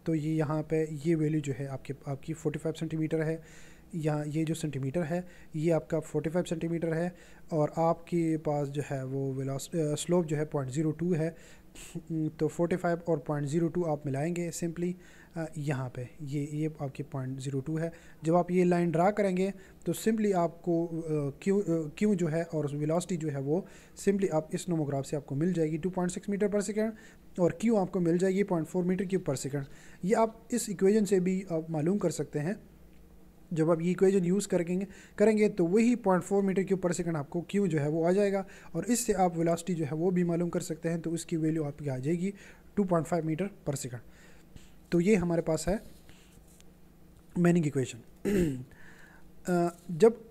तो ये यहाँ पे ये वैल्यू जो है आपकी 45 सेंटीमीटर है, यहाँ ये जो सेंटीमीटर है ये आपका 45 सेंटीमीटर है, और आपके पास जो है वो स्लोप जो है 0.02 है। तो 45 और 0.02 आप मिलाएंगे सिंपली यहाँ पे, ये आपकी 0.02 है। जब आप ये लाइन ड्रा करेंगे तो सिंपली आपको क्यू जो है और वेलोसिटी जो है वो सिंपली आप इस नोमोग्राफ से आपको मिल जाएगी 2.6 मीटर पर सेकेंड, और क्यू आपको मिल जाएगी 0.4 मीटर क्यूब पर सेकेंड। ये आप इस इक्वेशन से भी आप मालूम कर सकते हैं। जब आप ये इक्वेशन यूज़ करेंगे तो वही 0.4 मीटर क्यूब पर सेकंड आपको क्यू जो है वो आ जाएगा, और इससे आप वेलोसिटी जो है वो भी मालूम कर सकते हैं। तो उसकी वैल्यू आपकी आ जाएगी 2.5 मीटर पर सेकंड। तो ये हमारे पास है मैनिंग इक्वेशन। जब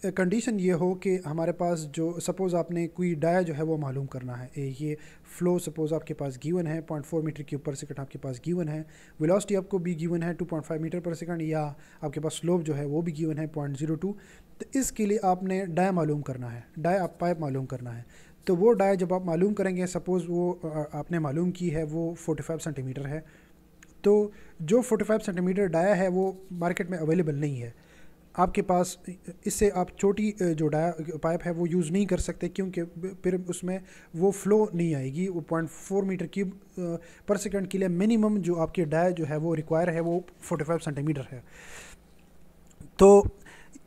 कंडीशन ये हो कि हमारे पास जो सपोज़ आपने कोई डाया जो है वो मालूम करना है, ये फ़्लो सपोज़ आपके पास गिवन है 0.4 मीटर क्यूब पर सेकंड आपके पास गिवन है, वेलोसिटी आपको भी गिवन है 2.5 मीटर पर सेकंड, या आपके पास स्लोप जो है वो भी गिवन है 0.02। तो इसके लिए आपने डाया मालूम करना है, डाया आप पाइप मालूम करना है। तो वो डाया जब आप मालूम करेंगे, सपोज़ वो आपने मालूम की है वो 45 सेंटीमीटर है, तो जो 45 सेंटीमीटर डाया है वो मार्केट में अवेलेबल नहीं है आपके पास। इससे आप छोटी जो डाया पाइप है वो यूज़ नहीं कर सकते, क्योंकि फिर उसमें वो फ़्लो नहीं आएगी। वो 0.4 मीटर क्यूब पर सेकंड के लिए मिनिमम जो आपके डाया जो है वो रिक्वायर है वो 45 सेंटीमीटर है। तो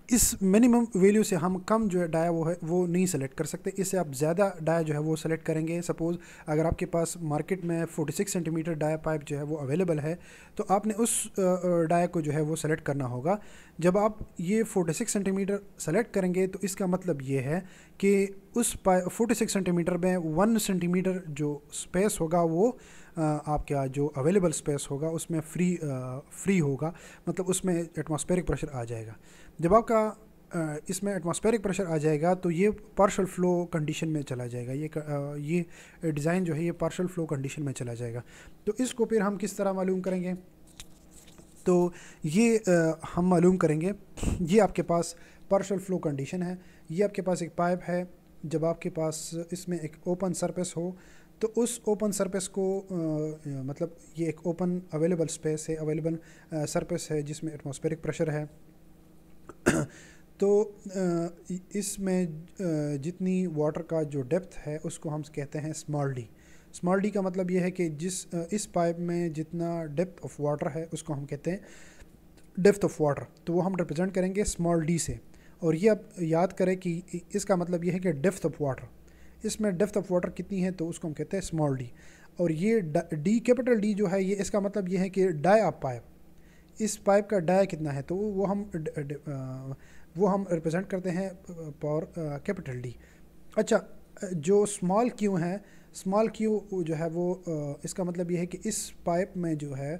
इस मिनिमम वैल्यू से हम कम जो है डाया वो है वो नहीं सेलेक्ट कर सकते। इससे आप ज़्यादा डाया जो है वो सेलेक्ट करेंगे। सपोज़ अगर आपके पास मार्केट में 46 सेंटीमीटर डाया पाइप जो है वो अवेलेबल है, तो आपने उस डाया को जो है वो सेलेक्ट करना होगा। जब आप ये 46 सेंटीमीटर सेलेक्ट करेंगे तो इसका मतलब ये है कि उस 46 सेंटीमीटर में 1 सेंटीमीटर जो स्पेस होगा वो आपका जो अवेलेबल स्पेस होगा उसमें फ्री होगा, मतलब उसमें एटमॉस्फेरिक प्रेशर आ जाएगा। जब आपका इसमें एटमॉस्फेरिक प्रेशर आ जाएगा तो ये पार्शियल फ़्लो कंडीशन में चला जाएगा। ये डिज़ाइन जो है ये पार्शियल फ़्लो कंडीशन में चला जाएगा। तो इसको फिर हम किस तरह मालूम करेंगे? तो ये हम मालूम करेंगे, ये आपके पास पार्शियल फ़्लो कंडीशन है। ये आपके पास एक पाइप है, जब आपके पास इसमें एक ओपन सरफेस हो तो उस ओपन सरफेस को मतलब ये एक ओपन अवेलेबल स्पेस है, अवेलेबल सरफेस है जिसमें एटमॉस्फेरिक प्रेशर है। तो इसमें जितनी वाटर का जो डेप्थ है उसको हम कहते हैं स्मॉल डी। स्मॉल डी का मतलब ये है कि इस पाइप में जितना डेप्थ ऑफ वाटर है उसको हम कहते हैं डेप्थ ऑफ वाटर, तो वो हम रिप्रेजेंट करेंगे स्मॉल डी से। और ये आप याद करें कि इसका मतलब ये है कि डेप्थ ऑफ वाटर, इसमें डेप्थ ऑफ वाटर कितनी है तो उसको हम कहते हैं स्मॉल डी। और ये डी कैपिटल डी जो है ये इसका मतलब ये है कि डाया पाइप, इस पाइप का डाया कितना है तो वो हम रिप्रेजेंट करते हैं पावर कैपिटल डी। अच्छा, जो स्मॉल क्यू है, स्मॉल क्यू जो है वो इसका मतलब ये है कि इस पाइप में जो है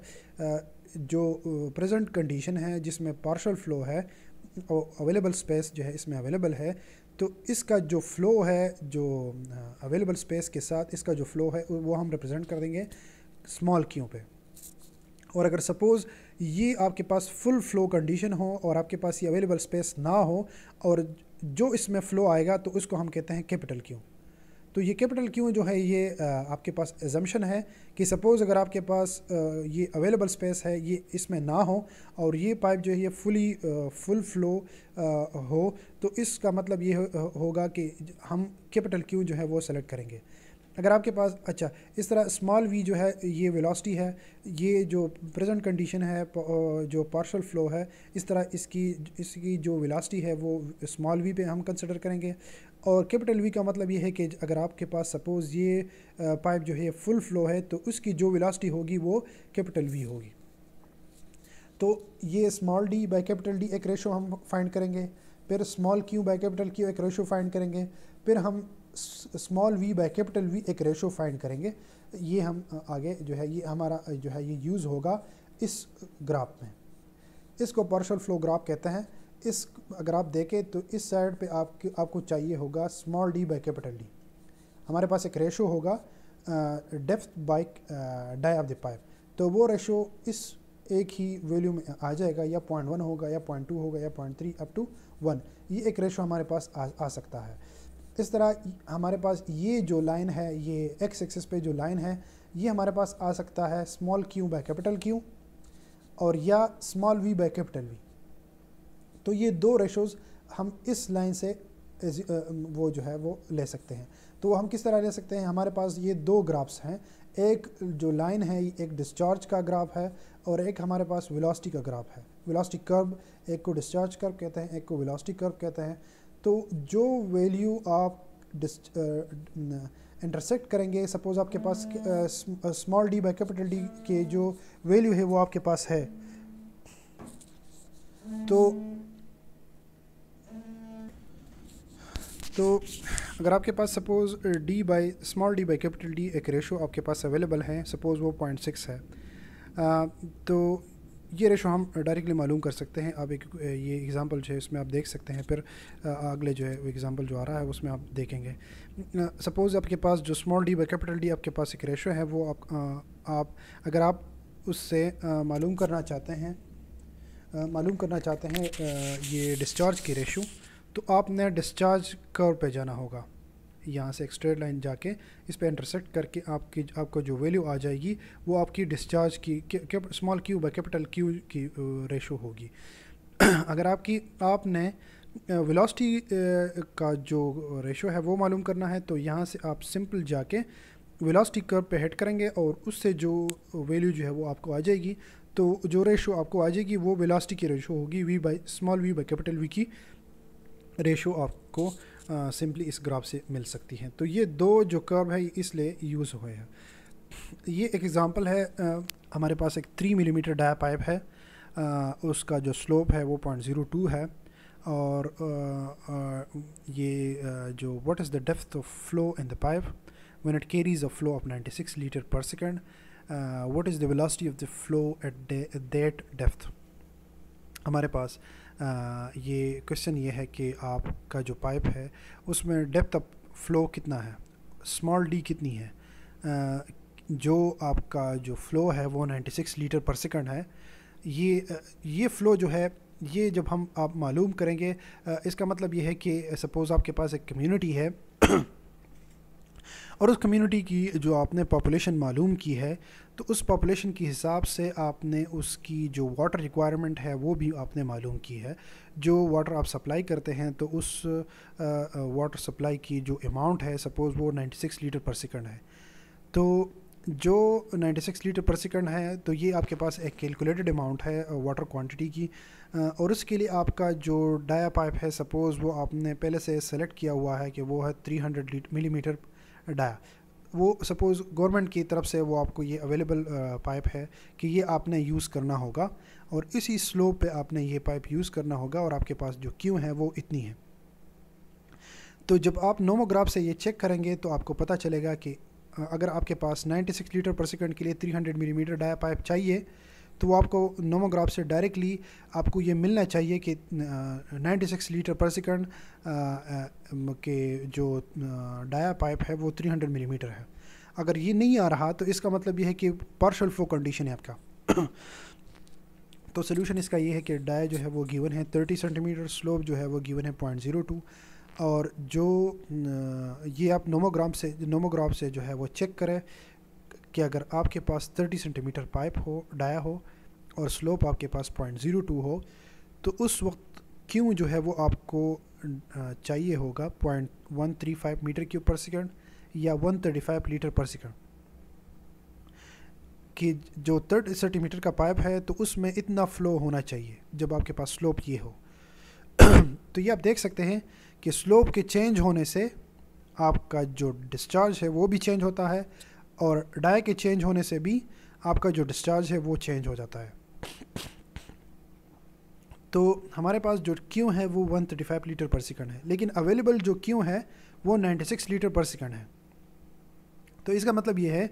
जो प्रेजेंट कंडीशन है जिसमें पार्शियल फ़्लो है, अवेलेबल स्पेस जो है इसमें अवेलेबल है, तो इसका जो फ़्लो है जो अवेलेबल स्पेस के साथ इसका जो फ़्लो है वो हम रिप्रेजेंट कर देंगे स्मॉल क्यू पे। और अगर सपोज़ ये आपके पास फुल फ़्लो कंडीशन हो और आपके पास ये अवेलेबल स्पेस ना हो और जो इसमें फ़्लो आएगा तो उसको हम कहते हैं कैपिटल क्यू। तो ये कैपिटल क्यू जो है ये आपके पास एजम्पशन है कि सपोज़ अगर आपके पास ये अवेलेबल स्पेस है ये इसमें ना हो और ये पाइप जो है ये फुल फ़्लो हो, तो इसका मतलब ये होगा कि हम कैपिटल क्यू जो है वो सेलेक्ट करेंगे। अगर आपके पास अच्छा इस तरह स्मॉल वी जो है ये वेलोसिटी है, ये जो प्रेजेंट कंडीशन है जो पार्शियल फ़्लो है, इस तरह इसकी जो वेलोसिटी है वो स्मॉल वी पे हम कंसिडर करेंगे। और कैपिटल वी का मतलब ये है कि अगर आपके पास सपोज़ ये पाइप जो है फुल फ़्लो है तो उसकी जो वेलोसिटी होगी वो कैपिटल वी होगी। तो ये small d by capital D एक रेशो हम फाइंड करेंगे, फिर small q by capital Q एक रेशो फाइंड करेंगे, फिर हम small we by capital V एक रेशो फाइंड करेंगे। ये हम आगे जो है ये हमारा जो है ये यूज़ होगा इस ग्राफ में, इसको पार्शियल फ़्लो ग्राफ कहते हैं। इस अगर आप देखें तो इस साइड पे आपको चाहिए होगा small d by capital D. हमारे पास एक रेशो होगा depth by dia of the pipe, तो वो रेशो इस एक ही वैल्यू में आ जाएगा, या 0.1 होगा या 0.2 होगा या 0.3 अप टू 1। ये एक रेशो हमारे पास आ सकता है। इस तरह हमारे पास ये जो लाइन है ये एक्स एक्सिस पे जो लाइन है ये हमारे पास आ सकता है small q by capital Q और या small we by capital V. तो ये दो रेशोज़ हम इस लाइन से वो जो है वो ले सकते हैं। तो हम किस तरह ले सकते हैं, हमारे पास ये दो ग्राफ्स हैं, एक जो लाइन है एक डिस्चार्ज का ग्राफ है और एक हमारे पास वेलोसिटी का ग्राफ है, वेलोसिटी कर्व। एक को डिस्चार्ज कर्व कहते हैं, एक को वेलोसिटी कर्व कहते हैं। तो जो वैल्यू आप इंटरसेक्ट करेंगे, सपोज आपके पास small D by capital D के जो वैल्यू है वो आपके पास है, तो अगर आपके पास suppose small D by capital D एक रेशो आपके पास अवेलेबल है, सपोज़ वो 0.6 है, तो ये रेशो हम डायरेक्टली मालूम कर सकते हैं। अब एक ये एग्ज़ाम्पल जो है इसमें आप देख सकते हैं, फिर अगले जो है वो एग्ज़ाम्पल जो आ रहा है उसमें आप देखेंगे। सपोज़ आपके पास जो small D by capital D आपके पास एक रेशो है, वो आप अगर आप उससे मालूम करना चाहते हैं ये डिस्चार्ज की रेशो, तो आपने डिस्चार्ज कर्व पे जाना होगा। यहाँ से एक स्ट्रेट लाइन जाके इस पे इंटरसेक्ट करके आपको जो वैल्यू आ जाएगी वो आपकी डिस्चार्ज की small q by capital Q की रेशो होगी। अगर आपने वेलोसिटी का जो रेशो है वो मालूम करना है, तो यहाँ से आप सिंपल जाके वेलोसिटी कर्व पे हेड करेंगे और उससे जो वैल्यू जो है वो आपको आ जाएगी। तो जो रेशो आपको आ जाएगी वो वेलोसिटी की रेशो होगी, small v by capital V की रेशो आपको सिंपली इस ग्राफ से मिल सकती है। तो ये दो जो कर्व है इसलिए यूज़ हुए हैं। ये एक एग्ज़ाम्पल है, हमारे पास एक 3 मिलीमीटर डाया पाइप है, उसका जो स्लोप है वो 0.02 है, और ये जो what is the depth of flow in the pipe when it carries a flow of 96 liter per second, what is the velocity of the flow at that depth. हमारे पास ये क्वेश्चन ये है कि आपका जो पाइप है उसमें डेप्थ ऑफ फ्लो कितना है, स्मॉल डी कितनी है। जो आपका जो फ़्लो है वो 96 लीटर पर सेकंड है। ये फ़्लो जो है ये जब आप मालूम करेंगे, इसका मतलब ये है कि सपोज़ आपके पास एक कम्युनिटी है और उस कम्युनिटी की जो आपने पॉपुलेशन मालूम की है, तो उस पॉपुलेशन के हिसाब से आपने उसकी जो वाटर रिक्वायरमेंट है वो भी आपने मालूम की है। जो वाटर आप सप्लाई करते हैं तो उस वाटर सप्लाई की जो अमाउंट है, सपोज़ वो 96 लीटर पर सेकंड है, तो जो 96 लीटर पर सेकंड है तो ये आपके पास एक कैलकुलेटेड अमाउंट है वाटर क्वांटिटी की। और उसके लिए आपका जो डाया पाइप है, सपोज़ वो आपने पहले से सेलेक्ट किया हुआ है कि वो है 300 मिलीमीटर डाया, वो सपोज़ गवर्नमेंट की तरफ से वो आपको ये अवेलेबल पाइप है कि ये आपने यूज़ करना होगा और इसी स्लोप पे आपने ये पाइप यूज़ करना होगा, और आपके पास जो क्यू है वो इतनी है। तो जब आप नोमोग्राफ से ये चेक करेंगे तो आपको पता चलेगा कि अगर आपके पास 96 लीटर पर सेकंड के लिए 300 मिलीमीटर डाया पाइप चाहिए, तो वो आपको नोमोग्राफ से डायरेक्टली आपको ये मिलना चाहिए कि 96 लीटर पर सेकंड के जो डाया पाइप है वो 300 मिलीमीटर है। अगर ये नहीं आ रहा तो इसका मतलब ये है कि पार्शियल फ्लो कंडीशन है आपका। तो सोल्यूशन इसका ये है कि डाया जो है वो गिवन है 30 सेंटीमीटर, स्लोप जो है वो गिवन है 0.02, और जो ये आप नोमोग्राफ से जो है वो चेक करें कि अगर आपके पास 30 सेंटीमीटर पाइप हो, डाया हो, और स्लोप आपके पास 0.02 हो, तो उस वक्त क्यू जो है वो आपको चाहिए होगा 0.135 मीटर क्यूब पर सेकंड या 135 लीटर पर सेकंड। कि जो 30 सेंटीमीटर का पाइप है तो उसमें इतना फ़्लो होना चाहिए जब आपके पास स्लोप ये हो। तो ये आप देख सकते हैं कि स्लोप के चेंज होने से आपका जो डिस्चार्ज है वो भी चेंज होता है, और डाया के चेंज होने से भी आपका जो डिस्चार्ज है वो चेंज हो जाता है। तो हमारे पास जो क्यू है वो 135 लीटर पर सेकंड है, लेकिन अवेलेबल जो क्यू है वो 96 लीटर पर सेकंड है। तो इसका मतलब ये है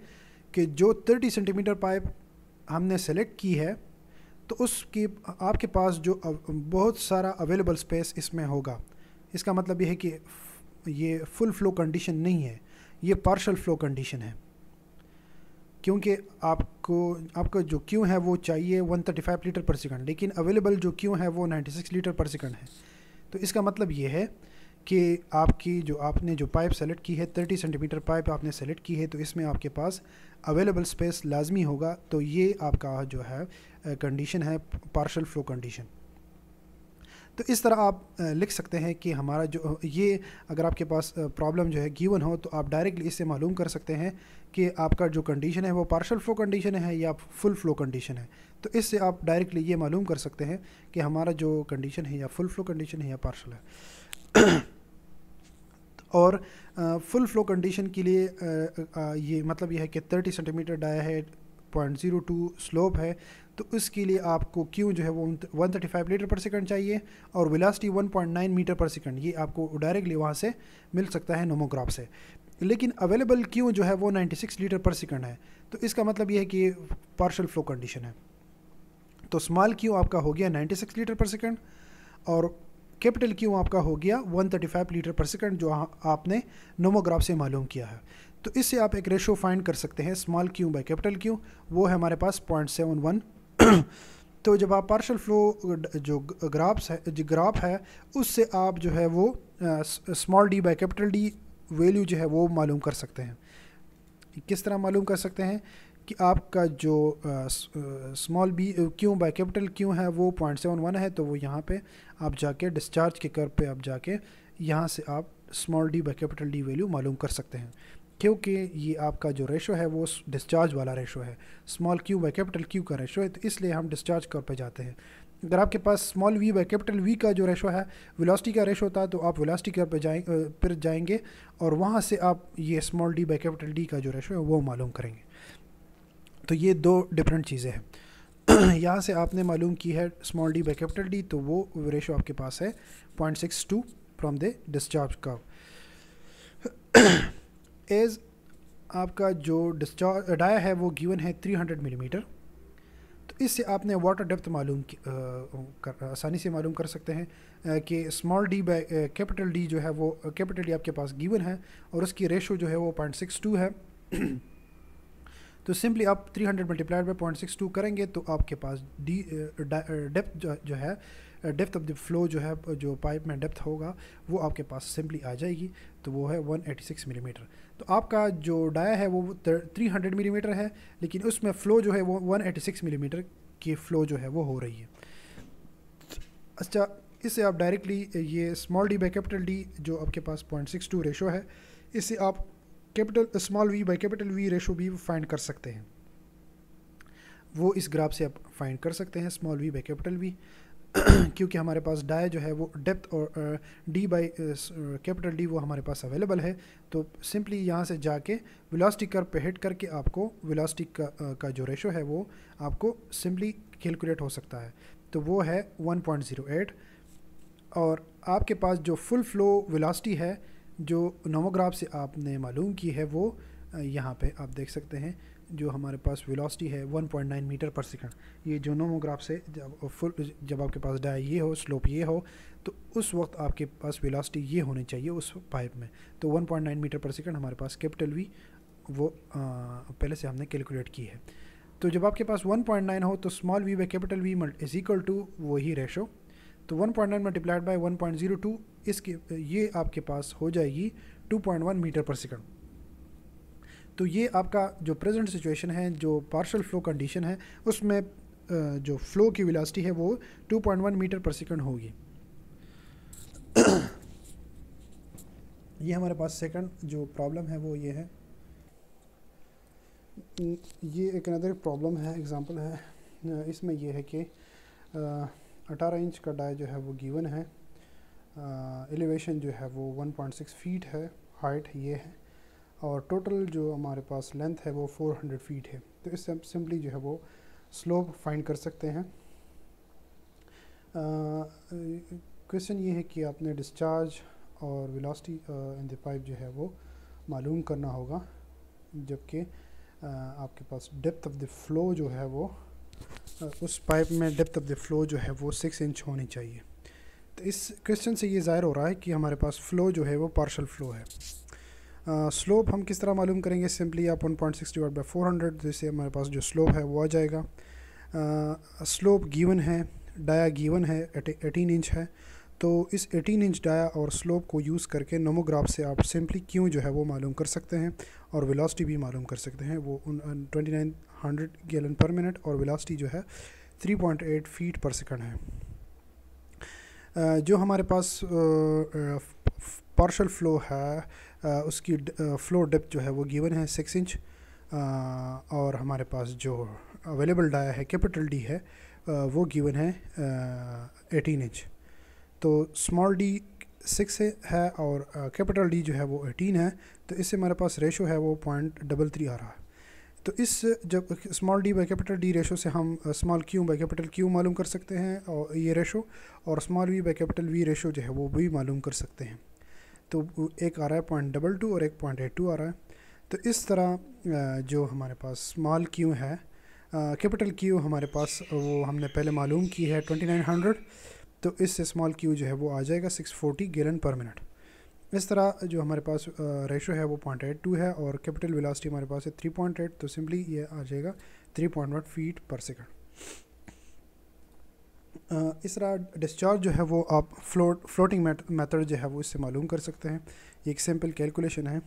कि जो 30 सेंटीमीटर पाइप हमने सेलेक्ट की है तो उसकी आपके पास जो बहुत सारा अवेलेबल स्पेस इसमें होगा। इसका मतलब ये है कि ये फुल फ्लो कंडीशन नहीं है, ये पार्शियल फ्लो कंडीशन है, क्योंकि आपको जो क्यू है वो चाहिए 135 लीटर पर सेकंड, लेकिन अवेलेबल जो क्यू है वो 96 लीटर पर सेकंड है। तो इसका मतलब ये है कि आपने जो पाइप सेलेक्ट की है, 30 सेंटीमीटर पाइप आपने सेलेक्ट की है, तो इसमें आपके पास अवेलेबल स्पेस लाजमी होगा। तो ये आपका जो है कंडीशन है पार्शियल फ्लो कंडीशन। तो इस तरह आप लिख सकते हैं कि हमारा जो ये, अगर आपके पास प्रॉब्लम जो है गिवन हो तो आप डायरेक्टली इससे मालूम कर सकते हैं कि आपका जो कंडीशन है वो पार्शियल फ्लो कंडीशन है या फुल फ्लो कंडीशन है। तो इससे आप डायरेक्टली ये मालूम कर सकते हैं कि हमारा जो कंडीशन है या फुल फ्लो कंडीशन है या पार्शियल है। और फुल फ्लो कंडीशन के लिए ये मतलब यह है कि 30 सेंटीमीटर डाया है, 0.02 स्लोप है, तो इसके लिए आपको क्यू जो है वो 135 लीटर पर सेकंड चाहिए और वेलोसिटी 1.9 मीटर पर सेकंड। ये आपको डायरेक्टली वहाँ से मिल सकता है नोमोग्राफ से। लेकिन अवेलेबल क्यू जो है वो 96 लीटर पर सेकंड है, तो इसका मतलब ये है कि पार्शियल फ्लो कंडीशन है। तो स्मॉल क्यू आपका हो गया 96 लीटर पर सेकंड और कैपिटल क्यू आपका हो गया 135 लीटर पर सेकंड, जो आपने नोमोग्राफ से मालूम किया है। तो इससे आप एक रेशो फाइंड कर सकते हैं small q by capital Q, वो है हमारे पास 0.71। तो जब आप पार्शियल फ्लो जो ग्राफ है उससे आप जो है वो small d by capital D value जो है वो मालूम कर सकते हैं। किस तरह मालूम कर सकते हैं कि आपका जो small b q by capital Q है वो 0.71 है, तो वो यहाँ पे आप जाके डिस्चार्ज के कर्व पे आप जाके यहाँ से आप small d by capital D value मालूम कर सकते हैं, क्योंकि ये आपका जो रेशो है वो डिस्चार्ज वाला रेशो है, small q by capital Q का रेशो है, तो इसलिए हम डिस्चार्ज कर्व पे जाते हैं। अगर आपके पास small we by capital V का जो रेशो है वेलोसिटी का रेशो था, तो आप वेलोसिटी कर्व पे फिर जाएंगे और वहाँ से आप ये small d by capital D का जो रेशो है वो मालूम करेंगे। तो ये दो डिफरेंट चीज़ें हैं। यहाँ से आपने मालूम की है small d by capital D, तो वो रेशो आपके पास है 0.62 from the discharge curve. As आपका जो डिस्चार्ज डाया है वो गिवन है 300 मिलीमीटर, तो इससे आपने वाटर डेप्थ मालूम आसानी से मालूम कर सकते हैं कि small d by capital D जो है वो कैपिटल डी आपके पास गिवन है और उसकी रेशो जो है वो 0.62 है। तो सिंपली आप 300 मल्टीप्लाइड बाय 0.62 करेंगे तो आपके पास डी डेप्थ जो है डेप्थ ऑफ द फ्लो जो है जो पाइप में डेप्थ होगा वो आपके पास सिंपली आ जाएगी, तो वो है 186 मिलीमीटर। तो आपका जो डाया है वो 300 मिलीमीटर है, लेकिन उसमें फ़्लो जो है वो 186 मिलीमीटर की फ़्लो जो है वो हो रही है। अच्छा, इससे आप डायरेक्टली ये small d by capital D जो आपके पास 0.62 रेशो है, इससे आप capital small we by capital V ratio भी फाइंड कर सकते हैं। वो इस ग्राफ से आप फाइंड कर सकते हैं small we by capital V, क्योंकि हमारे पास डाया जो है वो डेप्थ और डी बाय कैपिटल डी वो हमारे पास अवेलेबल है। तो सिंपली यहाँ से जाके वेलोसिटी कर्व पे हिट करके आपको वेलोसिटी का जो रेशो है वो आपको सिंपली कैलकुलेट हो सकता है, तो वो है 1.08। और आपके पास जो फुल फ्लो वेलोसिटी है जो नोमोग्राफ से आपने मालूम की है वो यहाँ पे आप देख सकते हैं, जो हमारे पास वेलोसिटी है 1.9 मीटर पर सेकंड। ये जो नोमोग्राफ से जब आपके पास डाया ये हो, स्लोप ये हो, तो उस वक्त आपके पास वेलोसिटी ये होनी चाहिए उस पाइप में। तो 1.9 मीटर पर सेकंड हमारे पास कैपिटल वी वो पहले से हमने कैलकुलेट की है। तो जब आपके पास 1.9 हो तो small we by capital V is equal to वही रेशो, तो 1.9 मल्टीप्लाइड बाय 1.02 इसके ये आपके पास हो जाएगी 2.1 मीटर पर सेकंड। तो ये आपका जो प्रेजेंट सिचुएशन है, जो पार्शियल फ्लो कंडीशन है, उसमें जो फ्लो की वेलोसिटी है वो 2.1 मीटर पर सेकंड होगी। ये हमारे पास सेकंड जो प्रॉब्लम है वो ये है। ये एक अनदर प्रॉब्लम है, एग्जांपल है। इसमें ये है कि 18 इंच का डाया जो है वो गिवन है, एलिवेशन जो है वो 1.6 फीट है, हाइट ये है, और टोटल जो हमारे पास लेंथ है वो 400 फीट है। तो इससे हम सिंपली जो है वो स्लोप फाइंड कर सकते हैं। क्वेश्चन ये है कि आपने डिस्चार्ज और वेलोसिटी इन द पाइप जो है वो मालूम करना होगा, जबकि आपके पास डेप्थ ऑफ द फ्लो जो है वो उस पाइप में डेप्थ ऑफ द फ्लो जो है वो 6 इंच होनी चाहिए। तो इस क्वेश्चन से ये ज़ाहिर हो रहा है कि हमारे पास फ़्लो जो है वो पार्शियल फ़्लो है। स्लोप हम किस तरह मालूम करेंगे, सिंपली आप 1.6 डिवाइड बाय 400, जैसे हमारे पास जो स्लोप है वो आ जाएगा। स्लोप गिवन है, डाया गिवन है 18 इंच है, तो इस 18 इंच डाया और स्लोप को यूज़ करके नोमोग्राफ से आप सिंपली क्यू जो है वो मालूम कर सकते हैं और वेलोसिटी भी मालूम कर सकते हैं। वो 2900 गैलन पर मिनट और वेलोसिटी जो है 3.8 फीट पर सेकंड है। जो हमारे पास पार्शल फ्लो है, उसकी फ्लो डेप्थ जो है वो गिवन है 6 इंच, और हमारे पास जो अवेलेबल डाया है कैपिटल डी है वो गिवन है 18 इंच। तो स्मॉल डी 6 है और कैपिटल डी जो है वो 18 है, तो इससे हमारे पास रेशो है वो 0.33 आ रहा है। तो इस जब small D by capital D ratio से हम small q by capital Q मालूम कर सकते हैं, और ये रेशो, और small v by capital V ratio जो है वो भी मालूम कर सकते हैं। तो एक आ रहा है 0.22 और एक 0.82 आ रहा है। तो इस तरह जो हमारे पास स्मॉल क्यू है, कैपिटल क्यू हमारे पास वो हमने पहले मालूम की है 2900, तो इससे स्मॉल क्यू जो है वो आ जाएगा 640 गैलन पर मिनट। इस तरह जो हमारे पास रेशो है वो 0.82 है और कैपिटल वेलोसिटी हमारे पास है 3.8, तो सिंपली ये आ जाएगा 3.1 फीट पर सेकंड। इस तरह डिस्चार्ज जो है वो आप फ्लोटिंग मेथड जो है वो इससे मालूम कर सकते हैं। ये एक सिंपल कैलकुलेशन है।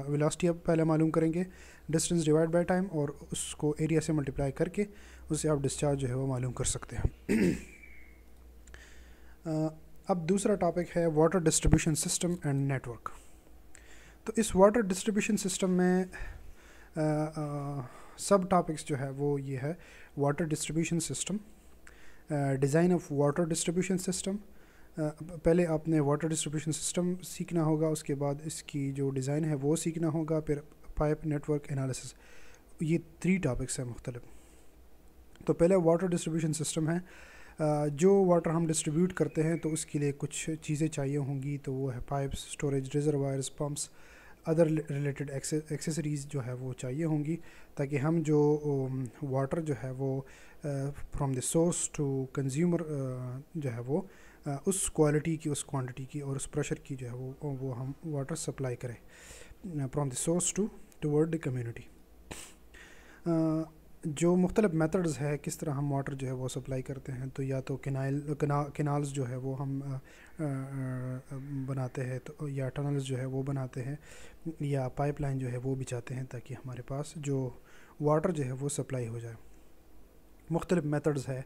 वेलोसिटी आप पहले मालूम करेंगे, डिस्टेंस डिवाइड बाय टाइम, और उसको एरिया से मल्टीप्लाई करके उससे आप डिस्चार्ज जो है वो मालूम कर सकते हैं। अब दूसरा टॉपिक है water distribution system and network. तो इस वाटर डिस्ट्रीब्यूशन सिस्टम में सब टॉपिक्स जो है वो ये है: water distribution system, design of water distribution system. पहले आपने वाटर डिस्ट्रीब्यूशन सिस्टम सीखना होगा, उसके बाद इसकी जो डिज़ाइन है वो सीखना होगा, फिर पाइप नेटवर्क एनालिसिस। ये 3 टॉपिक्स हैं मुख्तलिफ। तो पहले वाटर डिस्ट्रीब्यूशन सिस्टम है। जो वाटर हम डिस्ट्रीब्यूट करते हैं तो उसके लिए कुछ चीज़ें चाहिए होंगी, तो वो है pipes, storage, reservoirs, pumps, other related accessories जो है वो चाहिए होंगी, ताकि हम जो वाटर जो है वो from the source to consumer जो है वो उस क्वालिटी की, उस क्वांटिटी की और उस प्रेशर की जो है वो हम वाटर सप्लाई करें from the source toward the community. जो मुख्तलिफ मेथड्स है किस तरह हम वाटर जो है वो सप्लाई करते हैं, तो या तो कैनाल्स जो है वो हम बनाते हैं, तो या टनल्स जो है वो बनाते हैं, या पाइपलाइन जो है वो बिछाते हैं, ताकि हमारे पास जो वाटर जो है वो सप्लाई हो जाए। मुख्तलिफ मेथड्स है,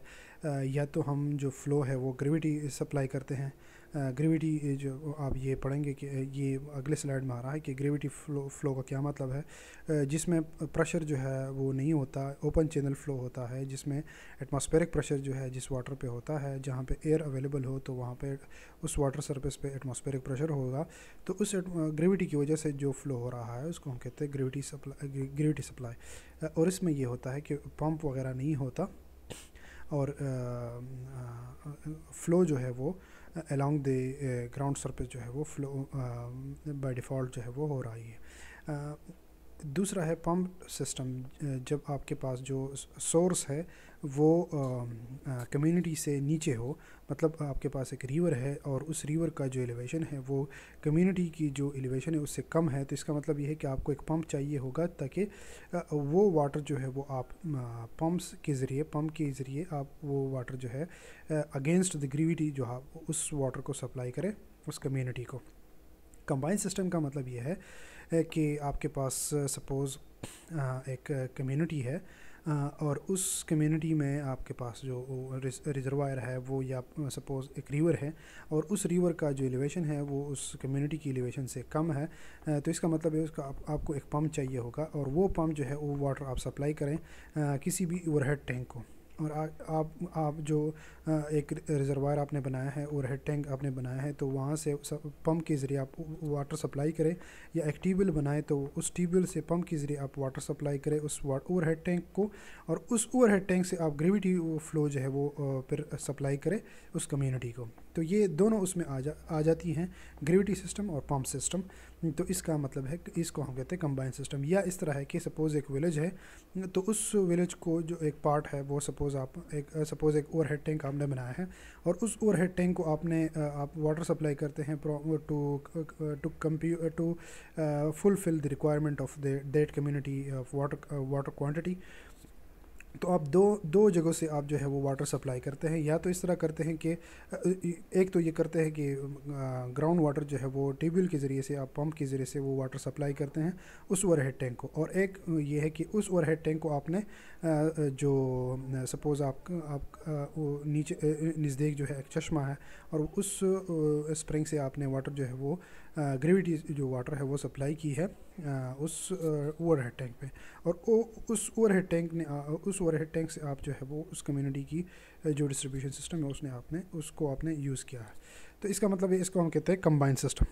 या तो हम जो फ़्लो है वो ग्रेविटी सप्लाई करते हैं। ग्रेविटी जो आप ये पढ़ेंगे कि ये अगले स्लाइड में आ रहा है कि ग्रेविटी फ़्लो का क्या मतलब है, जिसमें प्रेशर जो है वो नहीं होता, ओपन चैनल फ़्लो होता है, जिसमें एटमॉस्फेरिक प्रेशर जो है जिस वाटर पे होता है, जहाँ पे एयर अवेलेबल हो तो वहाँ पे उस वाटर सरफेस पे एटमॉस्फेरिक प्रेशर होगा, तो उस ग्रेविटी की वजह से जो फ़्लो हो रहा है उसको हम कहते हैं ग्रेविटी सप्लाई। और इसमें ये होता है कि पंप वगैरह नहीं होता, और फ़्लो जो है वो अलोंग द ग्राउंड सरफेस जो है वो फ़्लो बाय डिफ़ॉल्ट जो है वो हो रही है। दूसरा है पंप सिस्टम। जब आपके पास जो सोर्स है वो कम्युनिटी से नीचे हो, मतलब आपके पास एक रिवर है और उस रिवर का जो एलिवेशन है वो कम्युनिटी की जो एलिवेशन है उससे कम है, तो इसका मतलब ये है कि आपको एक पंप चाहिए होगा, ताकि वो वाटर जो है वो आप पंप के ज़रिए आप वो वाटर जो है अगेंस्ट द ग्रेविटी जो आप उस वाटर को सप्लाई करें उस कम्युनिटी को। कंबाइन सिस्टम का मतलब ये है कि आपके पास सपोज़ एक कम्युनिटी है, और उस कम्युनिटी में आपके पास जो रिजर्वायर है वो, या सपोज़ एक रिवर है, और उस रिवर का जो एलिवेशन है वो उस कम्युनिटी की एलिवेशन से कम है, तो इसका मतलब है उसका आपको एक पंप चाहिए होगा, और वो पंप जो है वो वाटर आप सप्लाई करें किसी भी ओवरहेड टैंक को। और आप जो एक रिजर्वायर आपने बनाया है, ओवरहेड टैंक आपने बनाया है, तो वहाँ से पंप के ज़रिए आप वाटर सप्लाई करें, या एक ट्यूबवेल बनाए तो उस ट्यूबवेल से पंप के ज़रिए आप वाटर सप्लाई करें उस ओवरहेड टैंक को, और उस ओवरहेड टैंक से आप ग्रेविटी फ़्लो जो है वो फिर सप्लाई करें उस कम्युनिटी को। तो ये दोनों उसमें आ जाती हैं, ग्रेविटी सिस्टम और पंप सिस्टम। तो इसका मतलब है कि इसको हम कहते हैं कंबाइन सिस्टम। या इस तरह है कि सपोज़ एक विलेज है, तो उस विलेज को जो एक पार्ट है वो सपोज़ एक ओवरहेड टैंक आपने बनाया है, और उस ओवरहेड टैंक को आप वाटर सप्लाई करते हैं to fulfil the requirement of that community of water quantity. तो आप दो जगहों से आप जो है वो वाटर सप्लाई करते हैं। या तो इस तरह करते हैं कि एक तो ये करते हैं कि ग्राउंड वाटर जो है वो ट्यूबवेल के ज़रिए से, आप पंप के ज़रिए से वो वाटर सप्लाई करते हैं उस ओवरहेड टैंक को। और एक ये है कि उस ओवरहेड टैंक को आपने जो सपोज़ आप वो नीचे नज़दीक जो है एक चश्मा है, और उस स्प्रिंग से आपने वाटर जो है वो ग्रेविटी जो वाटर है वो सप्लाई की है उस ओवरहेड टैंक पे। और उस ओवरहेड टैंक से आप जो है वो उस कम्युनिटी की जो डिस्ट्रीब्यूशन सिस्टम है उसको आपने यूज़ किया है। तो इसका मतलब है, इसको हम कहते हैं कंबाइंड सिस्टम।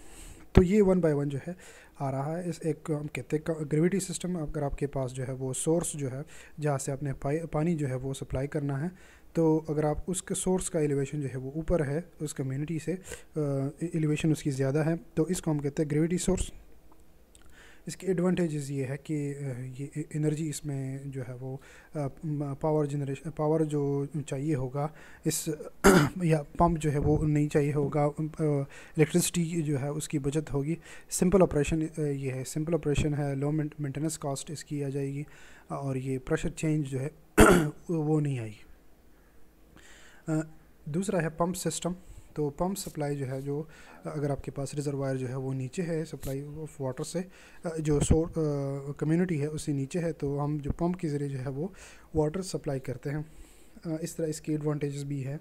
तो ये 1 बाय 1 जो है आ रहा है। इस एक हम कहते हैं ग्रेविटी सिस्टम। अगर आपके पास जो है वो सोर्स जो है जहाँ से आपने पानी जो है वो सप्लाई करना है, तो अगर आप उसके सोर्स का एलिवेशन जो है वो ऊपर है उस कम्युनिटी से, एलिवेशन उसकी ज़्यादा है, तो इसको हम कहते हैं ग्रेविटी सोर्स। इसके एडवांटेजेस ये है कि ये एनर्जी इसमें जो है वो पावर जो चाहिए होगा इस या पंप जो है वो नहीं चाहिए होगा, इलेक्ट्रिसिटी जो है उसकी बचत होगी। सिंपल ऑपरेशन ये है, सिंपल ऑपरेशन है, लो मेंटेनेंस कॉस्ट इसकी आ जाएगी, और ये प्रेशर चेंज जो है वो नहीं आएगी। दूसरा है पंप सिस्टम। तो पंप सप्लाई जो है, जो अगर आपके पास रिजर्वायर जो है वो नीचे है, सप्लाई ऑफ वाटर से जो कम्युनिटी है उससे नीचे है, तो हम जो पंप के ज़रिए जो है वो वाटर सप्लाई करते हैं। इस तरह इसके एडवांटेजेस भी हैं,